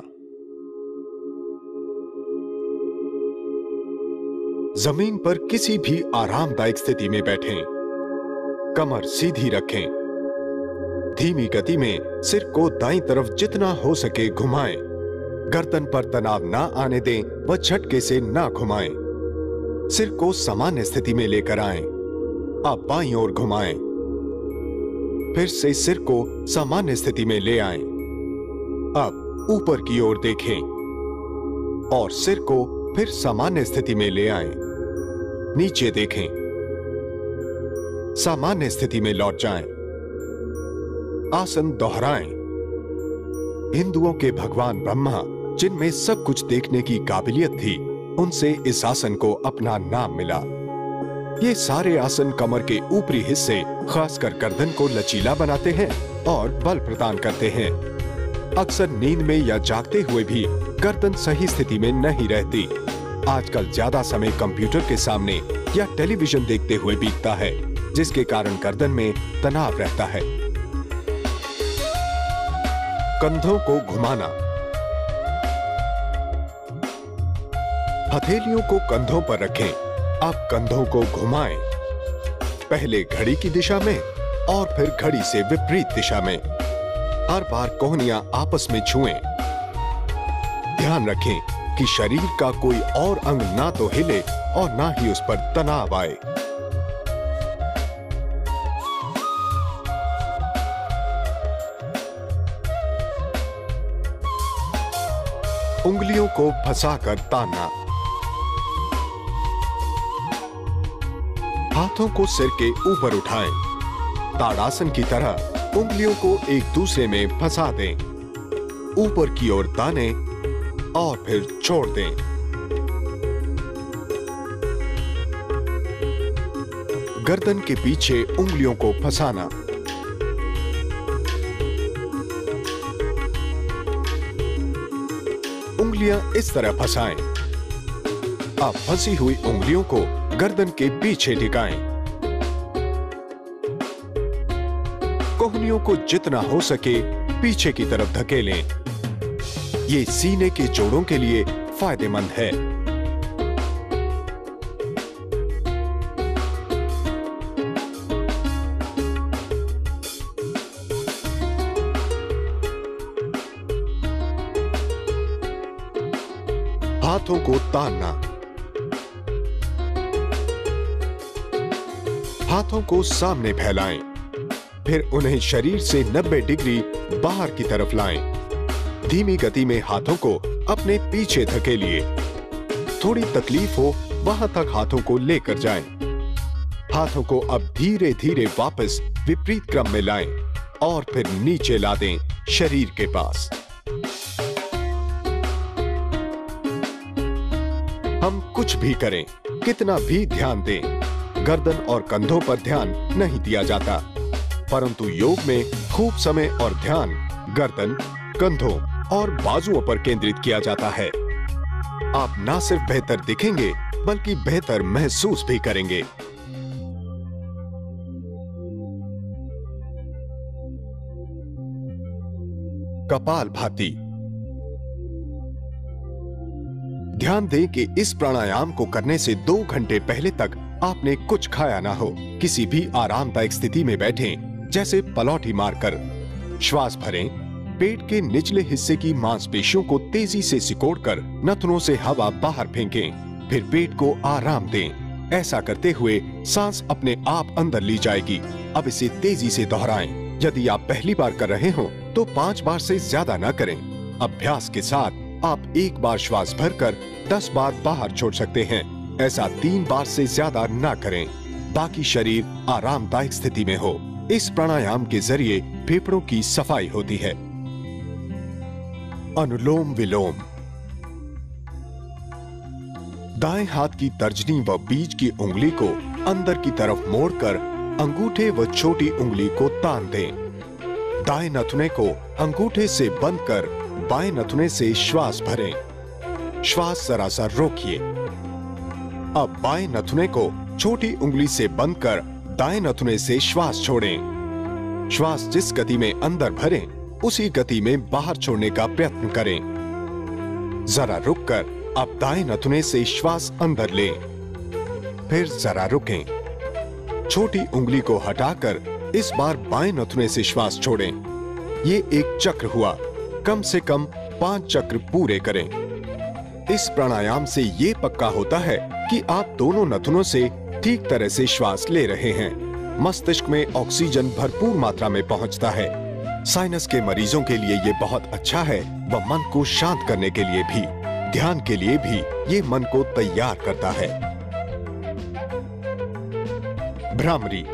जमीन पर किसी भी आरामदायक स्थिति में बैठें। कमर सीधी रखें। धीमी गति में सिर को दाईं तरफ जितना हो सके घुमाएं। गर्दन पर तनाव ना आने दें व झटके से ना घुमाएं। सिर को सामान्य स्थिति में लेकर आएं। अब बाईं ओर घुमाएं। फिर से सिर को सामान्य स्थिति में ले आएं। अब ऊपर की ओर देखें और सिर को फिर सामान्य स्थिति में ले आएं। नीचे देखें। सामान्य स्थिति में लौट जाएं। आसन दोहराएं। हिंदुओं के भगवान ब्रह्मा, जिनमें सब कुछ देखने की काबिलियत थी, उनसे इस आसन को अपना नाम मिला। ये सारे आसन कमर के ऊपरी हिस्से, खासकर गर्दन को लचीला बनाते हैं और बल प्रदान करते हैं। अक्सर नींद में या जागते हुए भी गर्दन सही स्थिति में नहीं रहती। आजकल ज्यादा समय कंप्यूटर के सामने या टेलीविजन देखते हुए बीतता है, जिसके कारण गर्दन में तनाव रहता है। कंधों को घुमाना। हथेलियों को कंधों पर रखें। अब कंधों को घुमाएं। पहले घड़ी की दिशा में और फिर घड़ी से विपरीत दिशा में। हर बार कोहनियां आपस में छुएं। ध्यान रखें कि शरीर का कोई और अंग ना तो हिले और ना ही उस पर तनाव आए। उंगलियों को फंसाकर तानना। हाथों को सिर के ऊपर उठाएं। ताड़ासन की तरह उंगलियों को एक दूसरे में फंसा दें। ऊपर की ओर तानें और फिर छोड़ दें। गर्दन के पीछे उंगलियों को फंसाना। उंगलियां इस तरह फंसाएं। अब फंसी हुई उंगलियों को गर्दन के पीछे टिकाएं। कोहनियों को जितना हो सके पीछे की तरफ धकेलें। ये सीने के जोड़ों के लिए फायदेमंद है। हाथों को तानना। हाथों को सामने फैलाएं, फिर उन्हें शरीर से 90 डिग्री बाहर की तरफ लाएं। धीमी गति में हाथों को अपने पीछे धकेलिए। थोड़ी तकलीफ हो वहां तक हाथों को लेकर जाएं। हाथों को अब धीरे धीरे वापस विपरीत क्रम में लाएं और फिर नीचे ला दें शरीर के पास। हम कुछ भी करें, कितना भी ध्यान दें, गर्दन और कंधों पर ध्यान नहीं दिया जाता, परंतु योग में खूब समय और ध्यान गर्दन, कंधों और बाजुओं पर केंद्रित किया जाता है। आप ना सिर्फ बेहतर दिखेंगे बल्कि बेहतर महसूस भी करेंगे। कपालभाति। ध्यान दें कि इस प्राणायाम को करने से 2 घंटे पहले तक आपने कुछ खाया ना हो। किसी भी आरामदायक स्थिति में बैठें, जैसे पलौठी मारकर। श्वास भरें। पेट के निचले हिस्से की मांसपेशियों को तेजी से सिकोड़कर नथनों से हवा बाहर फेंकें। फिर पेट को आराम दें। ऐसा करते हुए सांस अपने आप अंदर ली जाएगी। अब इसे तेजी से दोहराएं। यदि आप पहली बार कर रहे हो तो 5 बार से ज्यादा न करें। अभ्यास के साथ आप 1 बार श्वास भरकर 10 बार बाहर छोड़ सकते हैं। ऐसा 3 बार से ज्यादा ना करें, ताकि शरीर आरामदायक स्थिति में हो। इस प्राणायाम के जरिए फेफड़ों की सफाई होती है। अनुलोम विलोम। दाएं हाथ की तर्जनी व बीच की उंगली को अंदर की तरफ मोड़कर अंगूठे व छोटी उंगली को तान दें। दाएं नथुने को अंगूठे से बंद कर बाएं नथुने से श्वास भरें। श्वास जरा सा रोकिए। अब बाएं नथुने को छोटी उंगली से बंद कर दाएं नथुने से श्वास छोड़ें। श्वास जिस गति में अंदर भरें, उसी गति में बाहर छोड़ने का प्रयत्न करें। जरा रुककर अब दाएं नथुने से श्वास अंदर लें, फिर जरा रुकें। छोटी उंगली को हटाकर इस बार बाएं नथुने से श्वास छोड़ें। ये एक चक्र हुआ। कम से कम 5 चक्र पूरे करें। इस प्राणायाम से ये पक्का होता है कि आप दोनों नथुनों से ठीक तरह से श्वास ले रहे हैं। मस्तिष्क में ऑक्सीजन भरपूर मात्रा में पहुंचता है। साइनस के मरीजों के लिए ये बहुत अच्छा है व मन को शांत करने के लिए भी, ध्यान के लिए भी ये मन को तैयार करता है। भ्रामरी।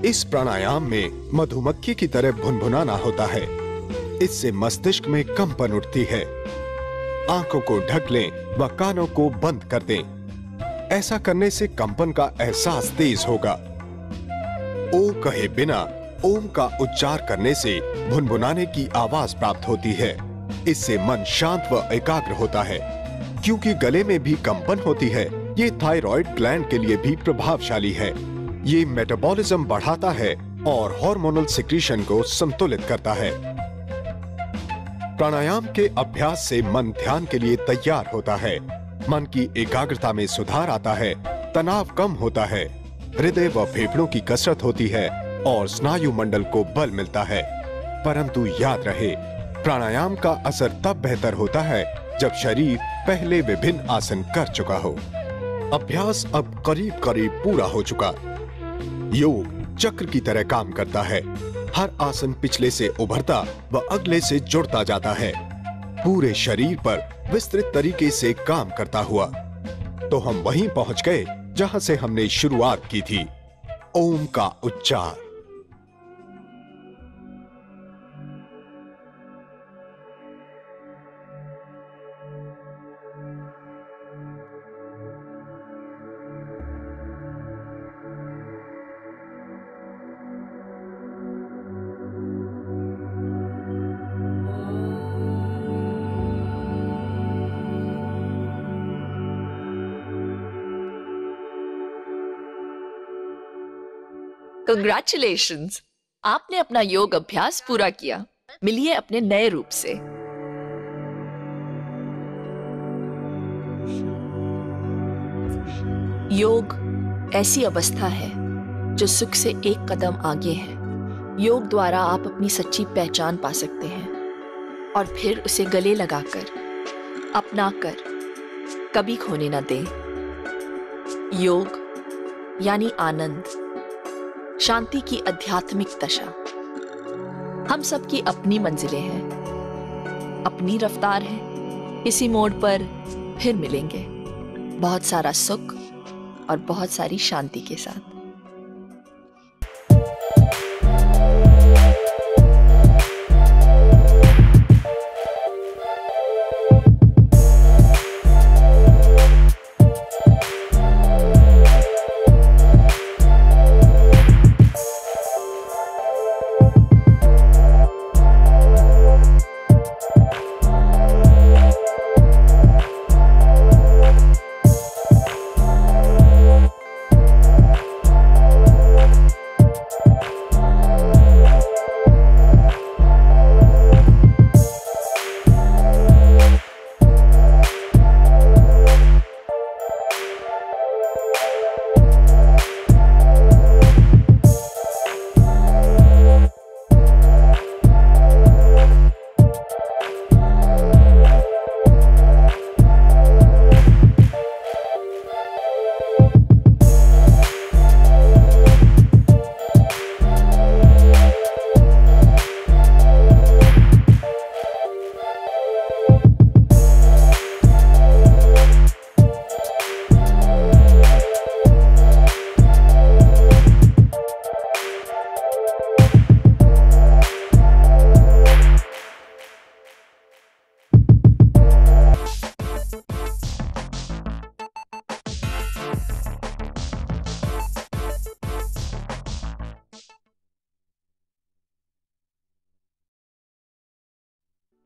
इस प्राणायाम में मधुमक्खी की तरह भुनभुनाना होता है। इससे मस्तिष्क में कंपन उठती है। आंखों को ढक लें व कानों को बंद कर दें। ऐसा करने से कंपन का एहसास तेज होगा। ओ कहे बिना ओम का उच्चार करने से भुनभुनाने की आवाज प्राप्त होती है। इससे मन शांत व एकाग्र होता है। क्योंकि गले में भी कंपन होती है, ये थायराइड ग्लैंड के लिए भी प्रभावशाली है। ये मेटाबॉलिज्म बढ़ाता है और हार्मोनल सिक्रीशन को संतुलित करता है। प्राणायाम के अभ्यास से मन ध्यान के लिए तैयार होता है। मन की एकाग्रता में सुधार आता है, तनाव कम होता है, हृदय व फेफड़ों की कसरत होती है और स्नायु मंडल को बल मिलता है। परंतु याद रहे, प्राणायाम का असर तब बेहतर होता है जब शरीर पहले विभिन्न आसन कर चुका हो। अभ्यास अब करीब करीब पूरा हो चुका। योग चक्र की तरह काम करता है। हर आसन पिछले से उभरता व अगले से जुड़ता जाता है, पूरे शरीर पर विस्तृत तरीके से काम करता हुआ। तो हम वहीं पहुंच गए जहां से हमने शुरुआत की थी, ओम का उच्चार।
कंग्रेचुलेशंस, आपने अपना योग अभ्यास पूरा किया। मिलिए अपने नए रूप से। योग ऐसी अवस्था है जो सुख से एक कदम आगे है। योग द्वारा आप अपनी सच्ची पहचान पा सकते हैं और फिर उसे गले लगाकर, अपनाकर कभी खोने न दें। योग यानी आनंद, शांति की आध्यात्मिक दशा। हम सबकी अपनी मंजिलें हैं, अपनी रफ्तार है। इसी मोड़ पर फिर मिलेंगे, बहुत सारा सुख और बहुत सारी शांति के साथ।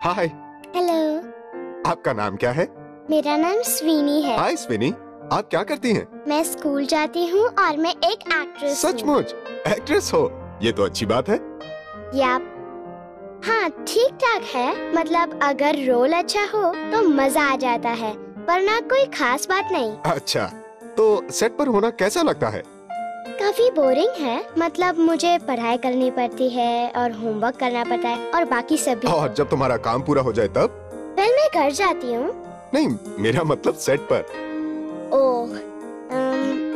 हाय।
हेलो।
आपका नाम क्या है?
मेरा नाम स्वीनी है।
हाय स्विनी, आप क्या करती हैं?
मैं स्कूल जाती हूँ और मैं एक एक्ट्रेस हूँ।
सचमुच एक्ट्रेस हो? ये तो अच्छी बात है।
याप। हाँ, ठीक ठाक है। मतलब अगर रोल अच्छा हो तो मजा आ जाता है, वरना कोई खास बात नहीं।
अच्छा, तो सेट पर होना कैसा लगता है?
काफी बोरिंग है। मतलब मुझे पढ़ाई करनी पड़ती है और होमवर्क करना पड़ता है और बाकी सब भी।
और जब तुम्हारा काम पूरा हो जाए तब?
फिर मैं घर जाती हूँ।
नहीं, मेरा मतलब सेट पर।
ओह,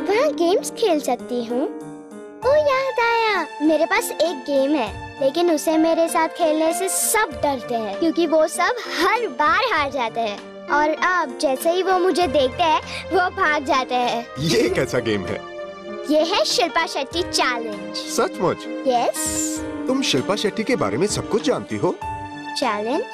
वहाँ गेम्स खेल सकती हूँ। ओह, याद आया, मेरे पास एक गेम है, लेकिन उसे मेरे साथ खेलने से सब डरते हैं क्योंकि वो सब हर बार हार जाते हैं और अब जैसे ही वो मुझे देखते हैं वो भाग जाते हैं।
ये कैसा गेम है?
ये है शिल्पा शेट्टी चैलेंज।
सचमुच?
यस।
तुम शिल्पा शेट्टी के बारे में सब कुछ जानती हो?
चैलेंज?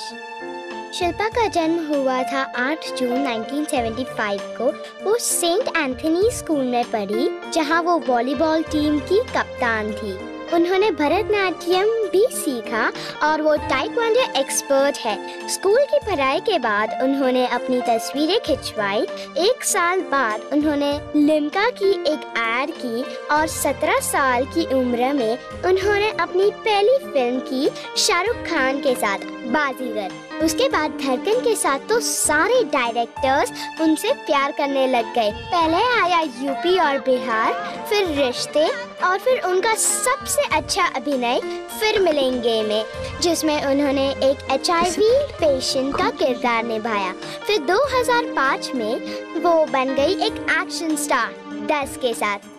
शिल्पा का जन्म हुआ था 8 जून 1975 को। वो सेंट एंथनी स्कूल में पढ़ी, जहां वो वॉलीबॉल टीम की कप्तान थी। उन्होंने भरतनाट्यम भी सीखा और वो ताइक्वांडो एक्सपर्ट है। स्कूल की पढ़ाई के बाद उन्होंने अपनी तस्वीरें खिंचवाई। 1 साल बाद उन्होंने लिम्का की एक एड की और 17 साल की उम्र में उन्होंने अपनी पहली फिल्म की शाहरुख खान के साथ, बाजीगर। उसके बाद धड़कन के साथ तो सारे डायरेक्टर्स उनसे प्यार करने लग गए। पहले आया यूपी और बिहार, फिर रिश्ते और फिर उनका सबसे अच्छा अभिनय फिर मिलेंगे में, जिसमें उन्होंने एक HIV पेशेंट का किरदार निभाया। फिर 2005 में वो बन गई एक एक्शन स्टार 10 के साथ।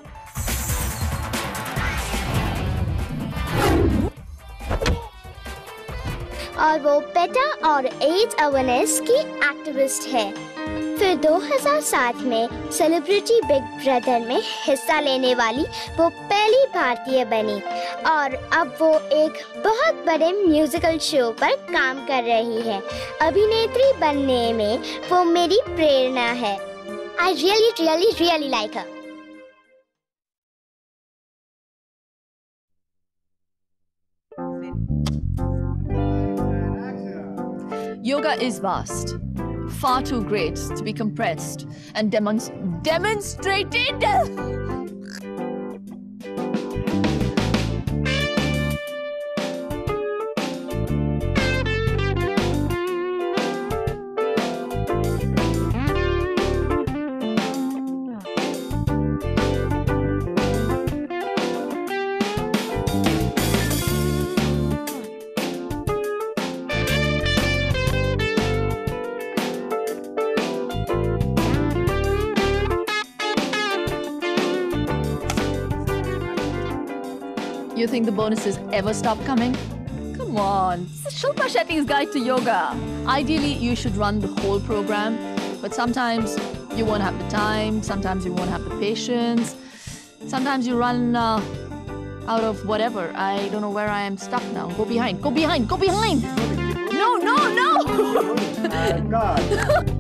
और वो पेटा और एड्स अवेयरनेस की एक्टिविस्ट है। फिर 2007 में सेलिब्रिटी बिग ब्रदर में हिस्सा लेने वाली वो पहली भारतीय बनी और अब वो एक बहुत बड़े म्यूजिकल शो पर काम कर रही है। अभिनेत्री बनने में वो मेरी प्रेरणा है। I really like her.
Yoga is vast, far too great to be compressed and demonstrated. You think the bonuses ever stop coming? Come on, it's Shilpa Shetty's Guide to Yoga. Ideally, you should run the whole program, but sometimes you won't have the time, sometimes you won't have the patience, sometimes you run out of whatever. I don't know where I am stuck now. Go behind, go behind, go behind! No, no, no!
God.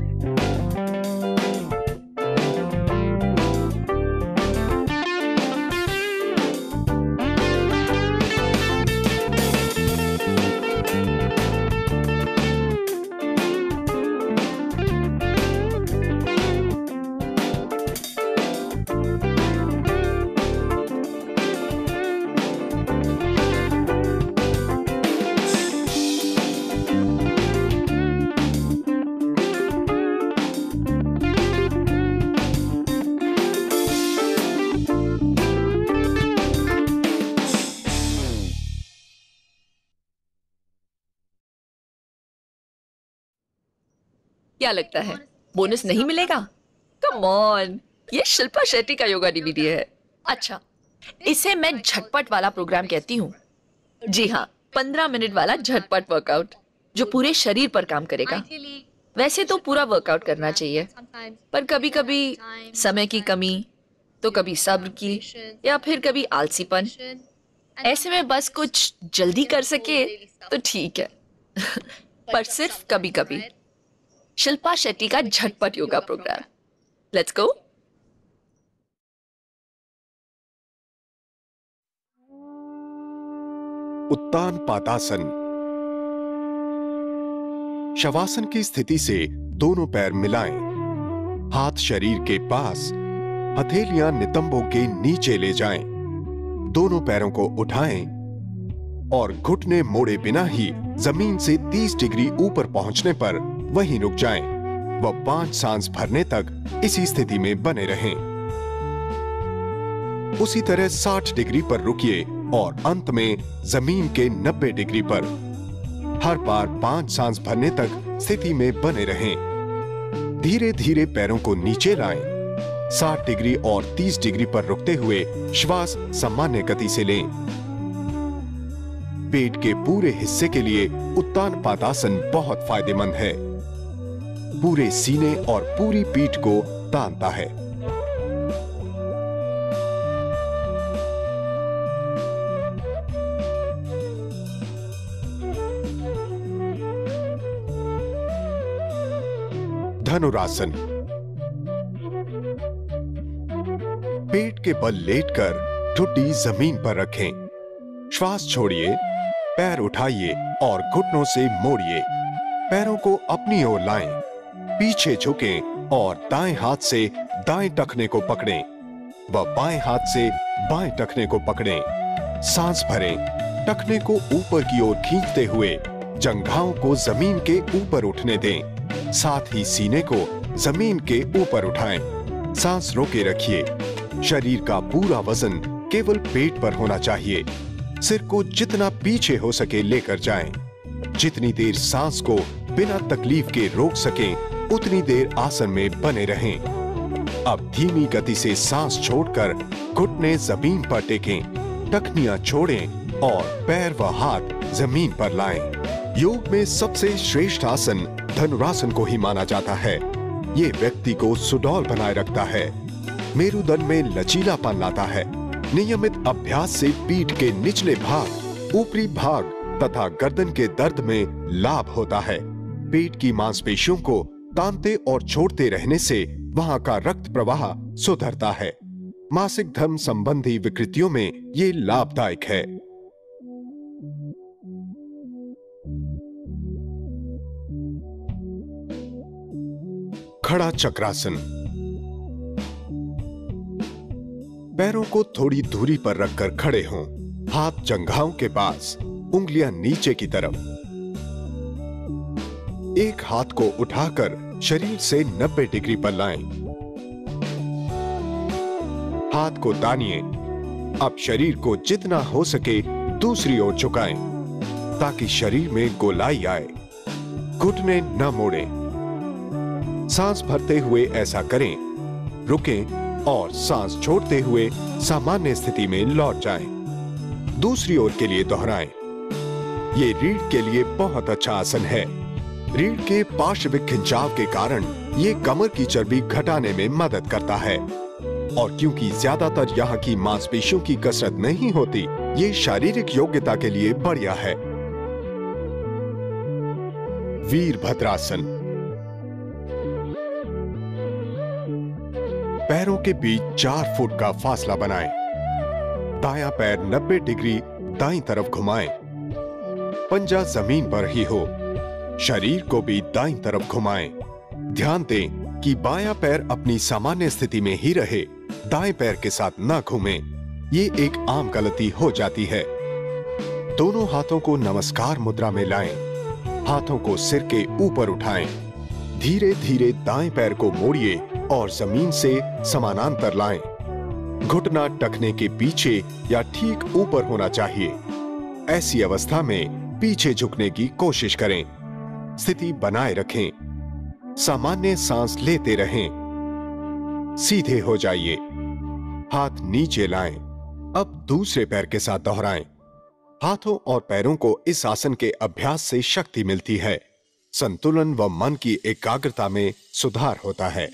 क्या लगता है bonus नहीं मिलेगा? Come on, ये शिल्पा शेट्टी का yoga DVD है। अच्छा, इसे मैं झटपट वाला प्रोग्राम कहती हूँ। जी हाँ, 15 मिनट वाला झटपट वर्कआउट जो पूरे शरीर पर काम करेगा। वैसे तो पूरा वर्कआउट करना चाहिए, पर कभी कभी समय की कमी, तो कभी सब्र की, या फिर कभी आलसीपन। ऐसे में बस कुछ जल्दी कर सके तो ठीक है, पर सिर्फ कभी कभी। शिल्पा शेट्टी का झटपट योगा प्रोग्राम। Let's go.
उत्तान पातासन। शवासन की स्थिति से दोनों पैर मिलाएं, हाथ शरीर के पास, हथेलियां नितंबों के नीचे ले जाएं, दोनों पैरों को उठाएं और घुटने मोड़े बिना ही जमीन से 30 डिग्री ऊपर पहुंचने पर वहीं रुक जाएं व 5 सांस भरने तक इसी स्थिति में बने रहें। उसी तरह 60 डिग्री पर रुकिए और अंत में जमीन के 90 डिग्री पर हर बार 5 सांस भरने तक स्थिति में बने रहें। धीरे धीरे पैरों को नीचे लाएं। 60 डिग्री और 30 डिग्री पर रुकते हुए श्वास सामान्य गति से लें। पेट के पूरे हिस्से के लिए उत्तान पादासन बहुत फायदेमंद है। पूरे सीने और पूरी पीठ को तानता है। धनुरासन। पेट के बल लेटकर ठुड्डी जमीन पर रखें। श्वास छोड़िए, पैर उठाइए और घुटनों से मोड़िए। पैरों को अपनी ओर लाएं, पीछे झुकें और दाएं हाथ से दाएं टखने को पकड़ें व बाएं हाथ से बाएं टखने को पकड़ें। सांस भरें, टखने को ऊपर की ओर खींचते हुए जंघाओं को जमीन के ऊपर उठने दें। साथ ही सीने को जमीन के ऊपर उठाएं। सांस रोके रखिए। शरीर का पूरा वजन केवल पेट पर होना चाहिए। सिर को जितना पीछे हो सके लेकर जाएं। जितनी देर सांस को बिना तकलीफ के रोक सकें, उतनी देर आसन में बने रहें। अब धीमी गति से सांस छोड़कर घुटने जमीन पर टेकें, टखनियां छोड़ें और पैर व हाथ जमीन पर लाएं। योग में सबसे श्रेष्ठ आसन धनुरासन को ही माना जाता है। ये व्यक्ति को सुडौल बनाए रखता है, मेरुदंड में लचीलापन लाता है। नियमित अभ्यास से पीठ के निचले भाग, ऊपरी भाग तथा गर्दन के दर्द में लाभ होता है। पेट की मांसपेशियों को तानते और छोड़ते रहने से वहां का रक्त प्रवाह सुधरता है। मासिक धर्म संबंधी विकृतियों में ये लाभदायक है। खड़ा चक्रासन। पैरों को थोड़ी दूरी पर रखकर खड़े हों। हाथ जंघाओं के पास, उंगलियां नीचे की तरफ। एक हाथ को उठाकर शरीर से 90 डिग्री पर लाएं। हाथ को तानिए। अब शरीर को जितना हो सके दूसरी ओर झुकाएं ताकि शरीर में गोलाई आए। घुटने न मोड़ें। सांस भरते हुए ऐसा करें। रुकें और सांस छोड़ते हुए सामान्य स्थिति में लौट जाएं। दूसरी ओर के लिए दोहराएं। ये रीढ़ के लिए बहुत अच्छा आसन है। रीढ़ के पार्श्विक खिंचाव के कारण ये कमर की चर्बी घटाने में मदद करता है और क्योंकि ज्यादातर यहाँ की मांसपेशियों की कसरत नहीं होती, ये शारीरिक योग्यता के लिए बढ़िया है। वीरभद्रासन। पैरों के बीच 4 फुट का फासला बनाएं। दायां पैर 90 डिग्री दाईं तरफ घुमाएं। पंजा जमीन पर ही हो। शरीर को भी दाईं तरफ घुमाएं। ध्यान दें कि बायां पैर अपनी सामान्य स्थिति में ही रहे, दाएं पैर के साथ न घूमें। ये एक आम गलती हो जाती है। दोनों हाथों को नमस्कार मुद्रा में लाएं। हाथों को सिर के ऊपर उठाएं। धीरे धीरे दाएं पैर को मोड़िए और जमीन से समानांतर लाएं। घुटना टखने के पीछे या ठीक ऊपर होना चाहिए। ऐसी अवस्था में पीछे झुकने की कोशिश करें। स्थिति बनाए रखें। सामान्य सांस लेते रहें। सीधे हो जाइए। हाथ नीचे लाएं। अब दूसरे पैर के साथ दोहराएं। हाथों और पैरों को इस आसन के अभ्यास से शक्ति मिलती है। संतुलन व मन की एकाग्रता में सुधार होता है।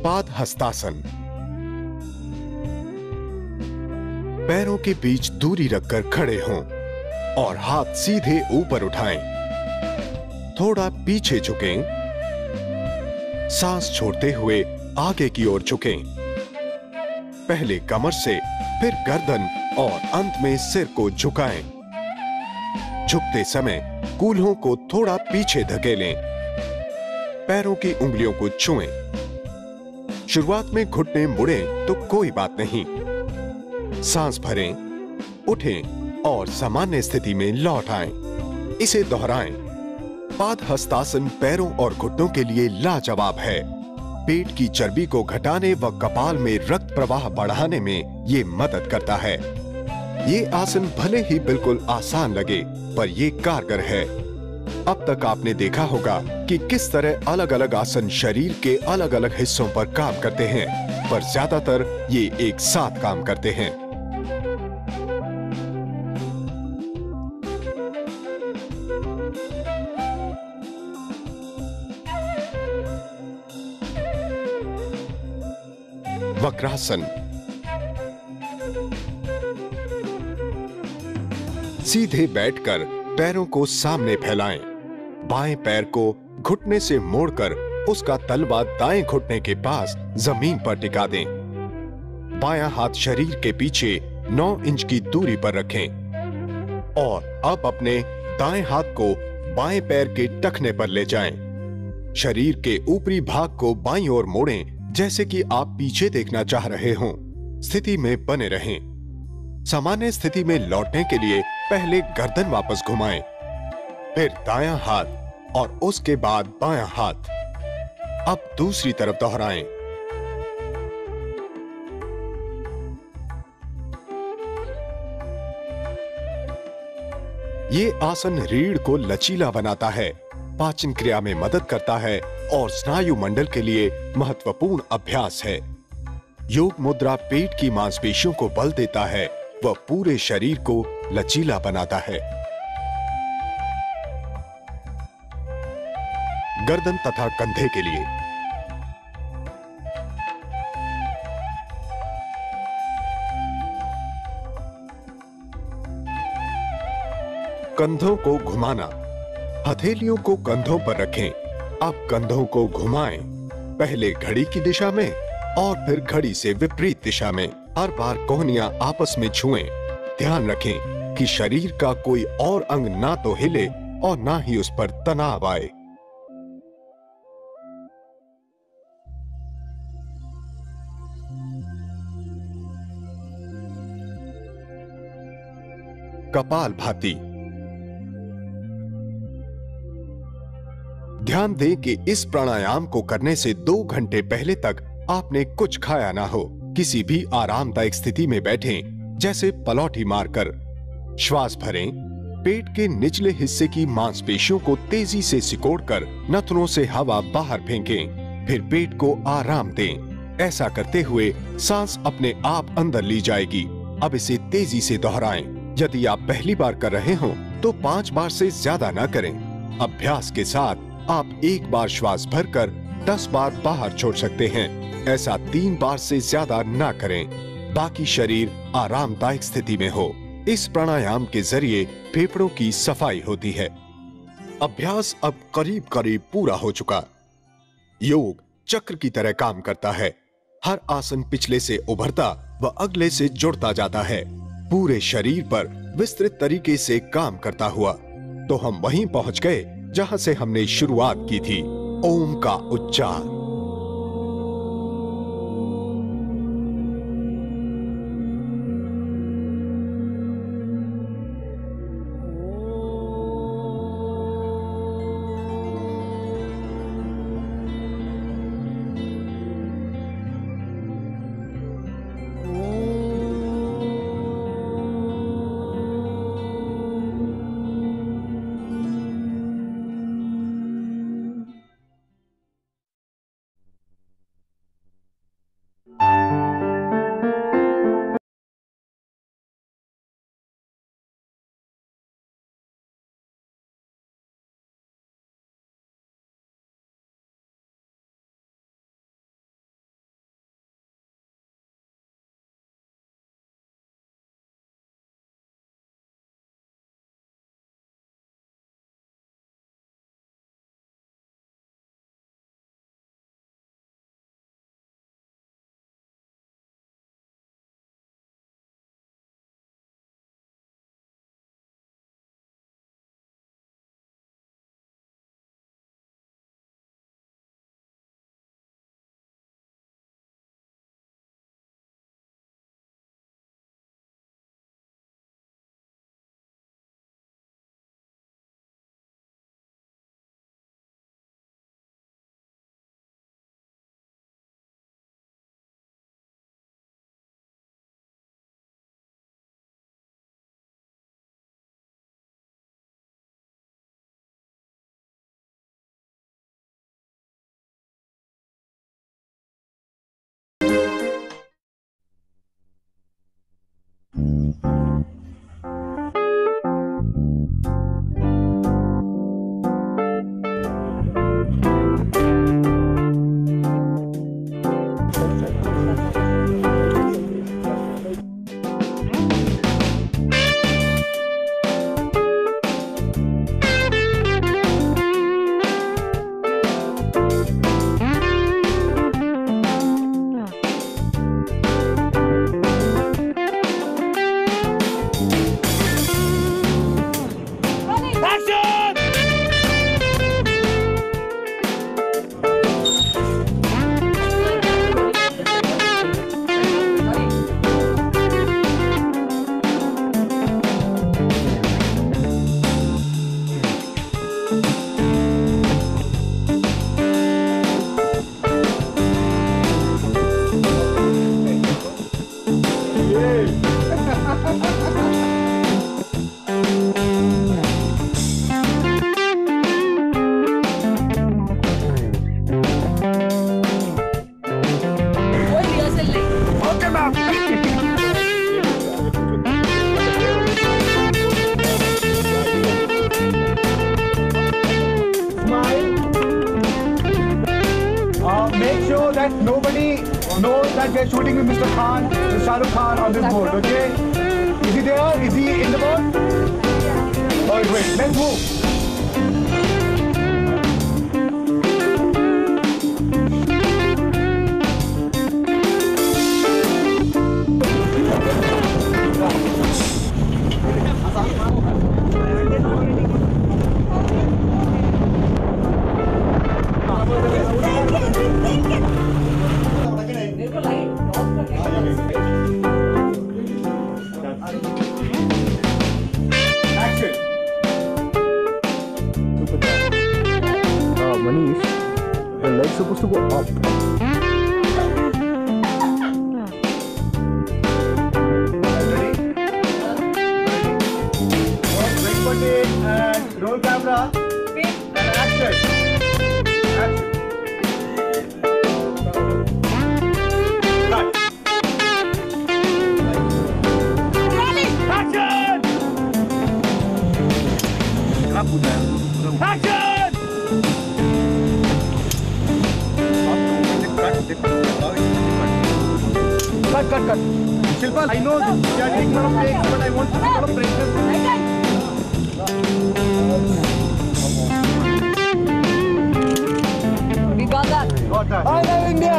पाद हस्तासन। पैरों के बीच दूरी रखकर खड़े हों और हाथ सीधे ऊपर उठाएं। थोड़ा पीछे झुकें सांस छोड़ते हुए आगे की ओर झुकें। पहले कमर से, फिर गर्दन और अंत में सिर को झुकाएं। झुकते समय कूल्हों को थोड़ा पीछे धकेलें। पैरों की उंगलियों को छुएं। शुरुआत में घुटने मुड़े तो कोई बात नहीं। सांस भरें, उठें और सामान्य स्थिति में लौट आएं। इसे दोहराएं। पाद हस्तासन पैरों और घुटनों के लिए लाजवाब है। पेट की चर्बी को घटाने व कपाल में रक्त प्रवाह बढ़ाने में ये मदद करता है। ये आसन भले ही बिल्कुल आसान लगे, पर ये कारगर है। अब तक आपने देखा होगा कि किस तरह अलग अलग आसन शरीर के अलग अलग हिस्सों पर काम करते हैं, पर ज्यादातर ये एक साथ काम करते हैं। वक्रासन। सीधे बैठकर पैरों को सामने फैलाएं। बाएं पैर को घुटने से मोड़कर उसका तलवा दाएं घुटने के पास जमीन पर टिका दें। बायां हाथ शरीर के पीछे 9 इंच की दूरी पर रखें और अब अपने दाएं हाथ को बाएं पैर के टखने पर ले जाएं। शरीर के ऊपरी भाग को बाईं ओर मोड़ें, जैसे कि आप पीछे देखना चाह रहे हों। स्थिति में बने रहें। सामान्य स्थिति में लौटने के लिए पहले गर्दन वापस घुमाएं, फिर दायां हाथ और उसके बाद बायां हाथ। अब दूसरी तरफ दोहराएं। ये आसन रीढ़ को लचीला बनाता है, पाचन क्रिया में मदद करता है और स्नायु मंडल के लिए महत्वपूर्ण अभ्यास है। योग मुद्रा पेट की मांसपेशियों को बल देता है व पूरे शरीर को लचीला बनाता है। गर्दन तथा कंधे के लिए कंधों को घुमाना। हथेलियों को कंधों पर रखें। अब कंधों को घुमाएं, पहले घड़ी की दिशा में और फिर घड़ी से विपरीत दिशा में। हर बार कोहनियां आपस में छुएं। ध्यान रखें कि शरीर का कोई और अंग ना तो हिले और ना ही उस पर तनाव आए। कपालभाति। ध्यान दें कि इस प्राणायाम को करने से 2 घंटे पहले तक आपने कुछ खाया ना हो। किसी भी आरामदायक स्थिति में बैठें, जैसे पलौठी मारकर। श्वास भरें। पेट के निचले हिस्से की मांसपेशियों को तेजी से सिकोड़कर नथुनों से हवा बाहर फेंकें, फिर पेट को आराम दें। ऐसा करते हुए सांस अपने आप अंदर ली जाएगी। अब इसे तेजी से दोहराएं। यदि आप पहली बार कर रहे हो तो 5 बार से ज्यादा ना करें। अभ्यास के साथ आप 1 बार श्वास भरकर 10 बार बाहर छोड़ सकते हैं। ऐसा 3 बार से ज्यादा ना करें। बाकी शरीर आरामदायक स्थिति में हो। इस प्राणायाम के जरिए फेफड़ों की सफाई होती है। अभ्यास अब करीब करीब पूरा हो चुका। योग चक्र की तरह काम करता है। हर आसन पिछले से उभरता व अगले से जुड़ता जाता है, पूरे शरीर पर विस्तृत तरीके से काम करता हुआ। तो हम वहीं पहुंच गए जहां से हमने शुरुआत की थी, ओम का उच्चार।
nobody knows that we're shooting with Mr. Khan, with Shah Rukh Khan on this boat, okay? Is he there? Is he in the boat? Oh, wait, let's move.
Manish, the leg's supposed to go up.
Ready? Bring for take and roll camera. And action. Action. Cut. Action! Action! Cut. Shilpa, I know you are taking a lot of takes, but I want to see a lot of pressure.
We got that.
Got that. I love India!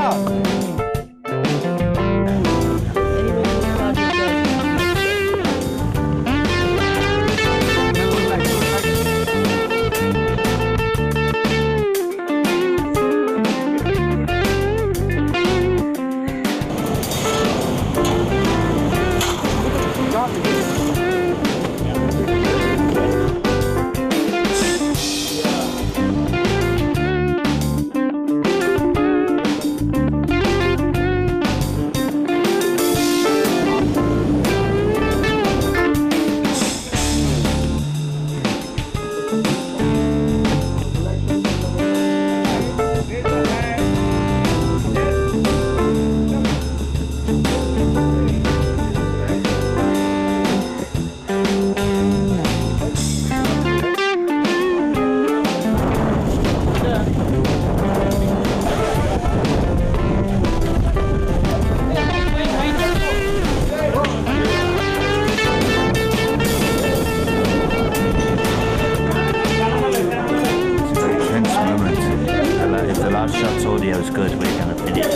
Shot's audio is good, we're gonna finish. If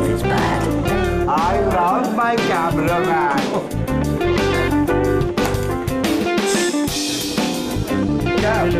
it's bad,
I love my cameraman. Yeah.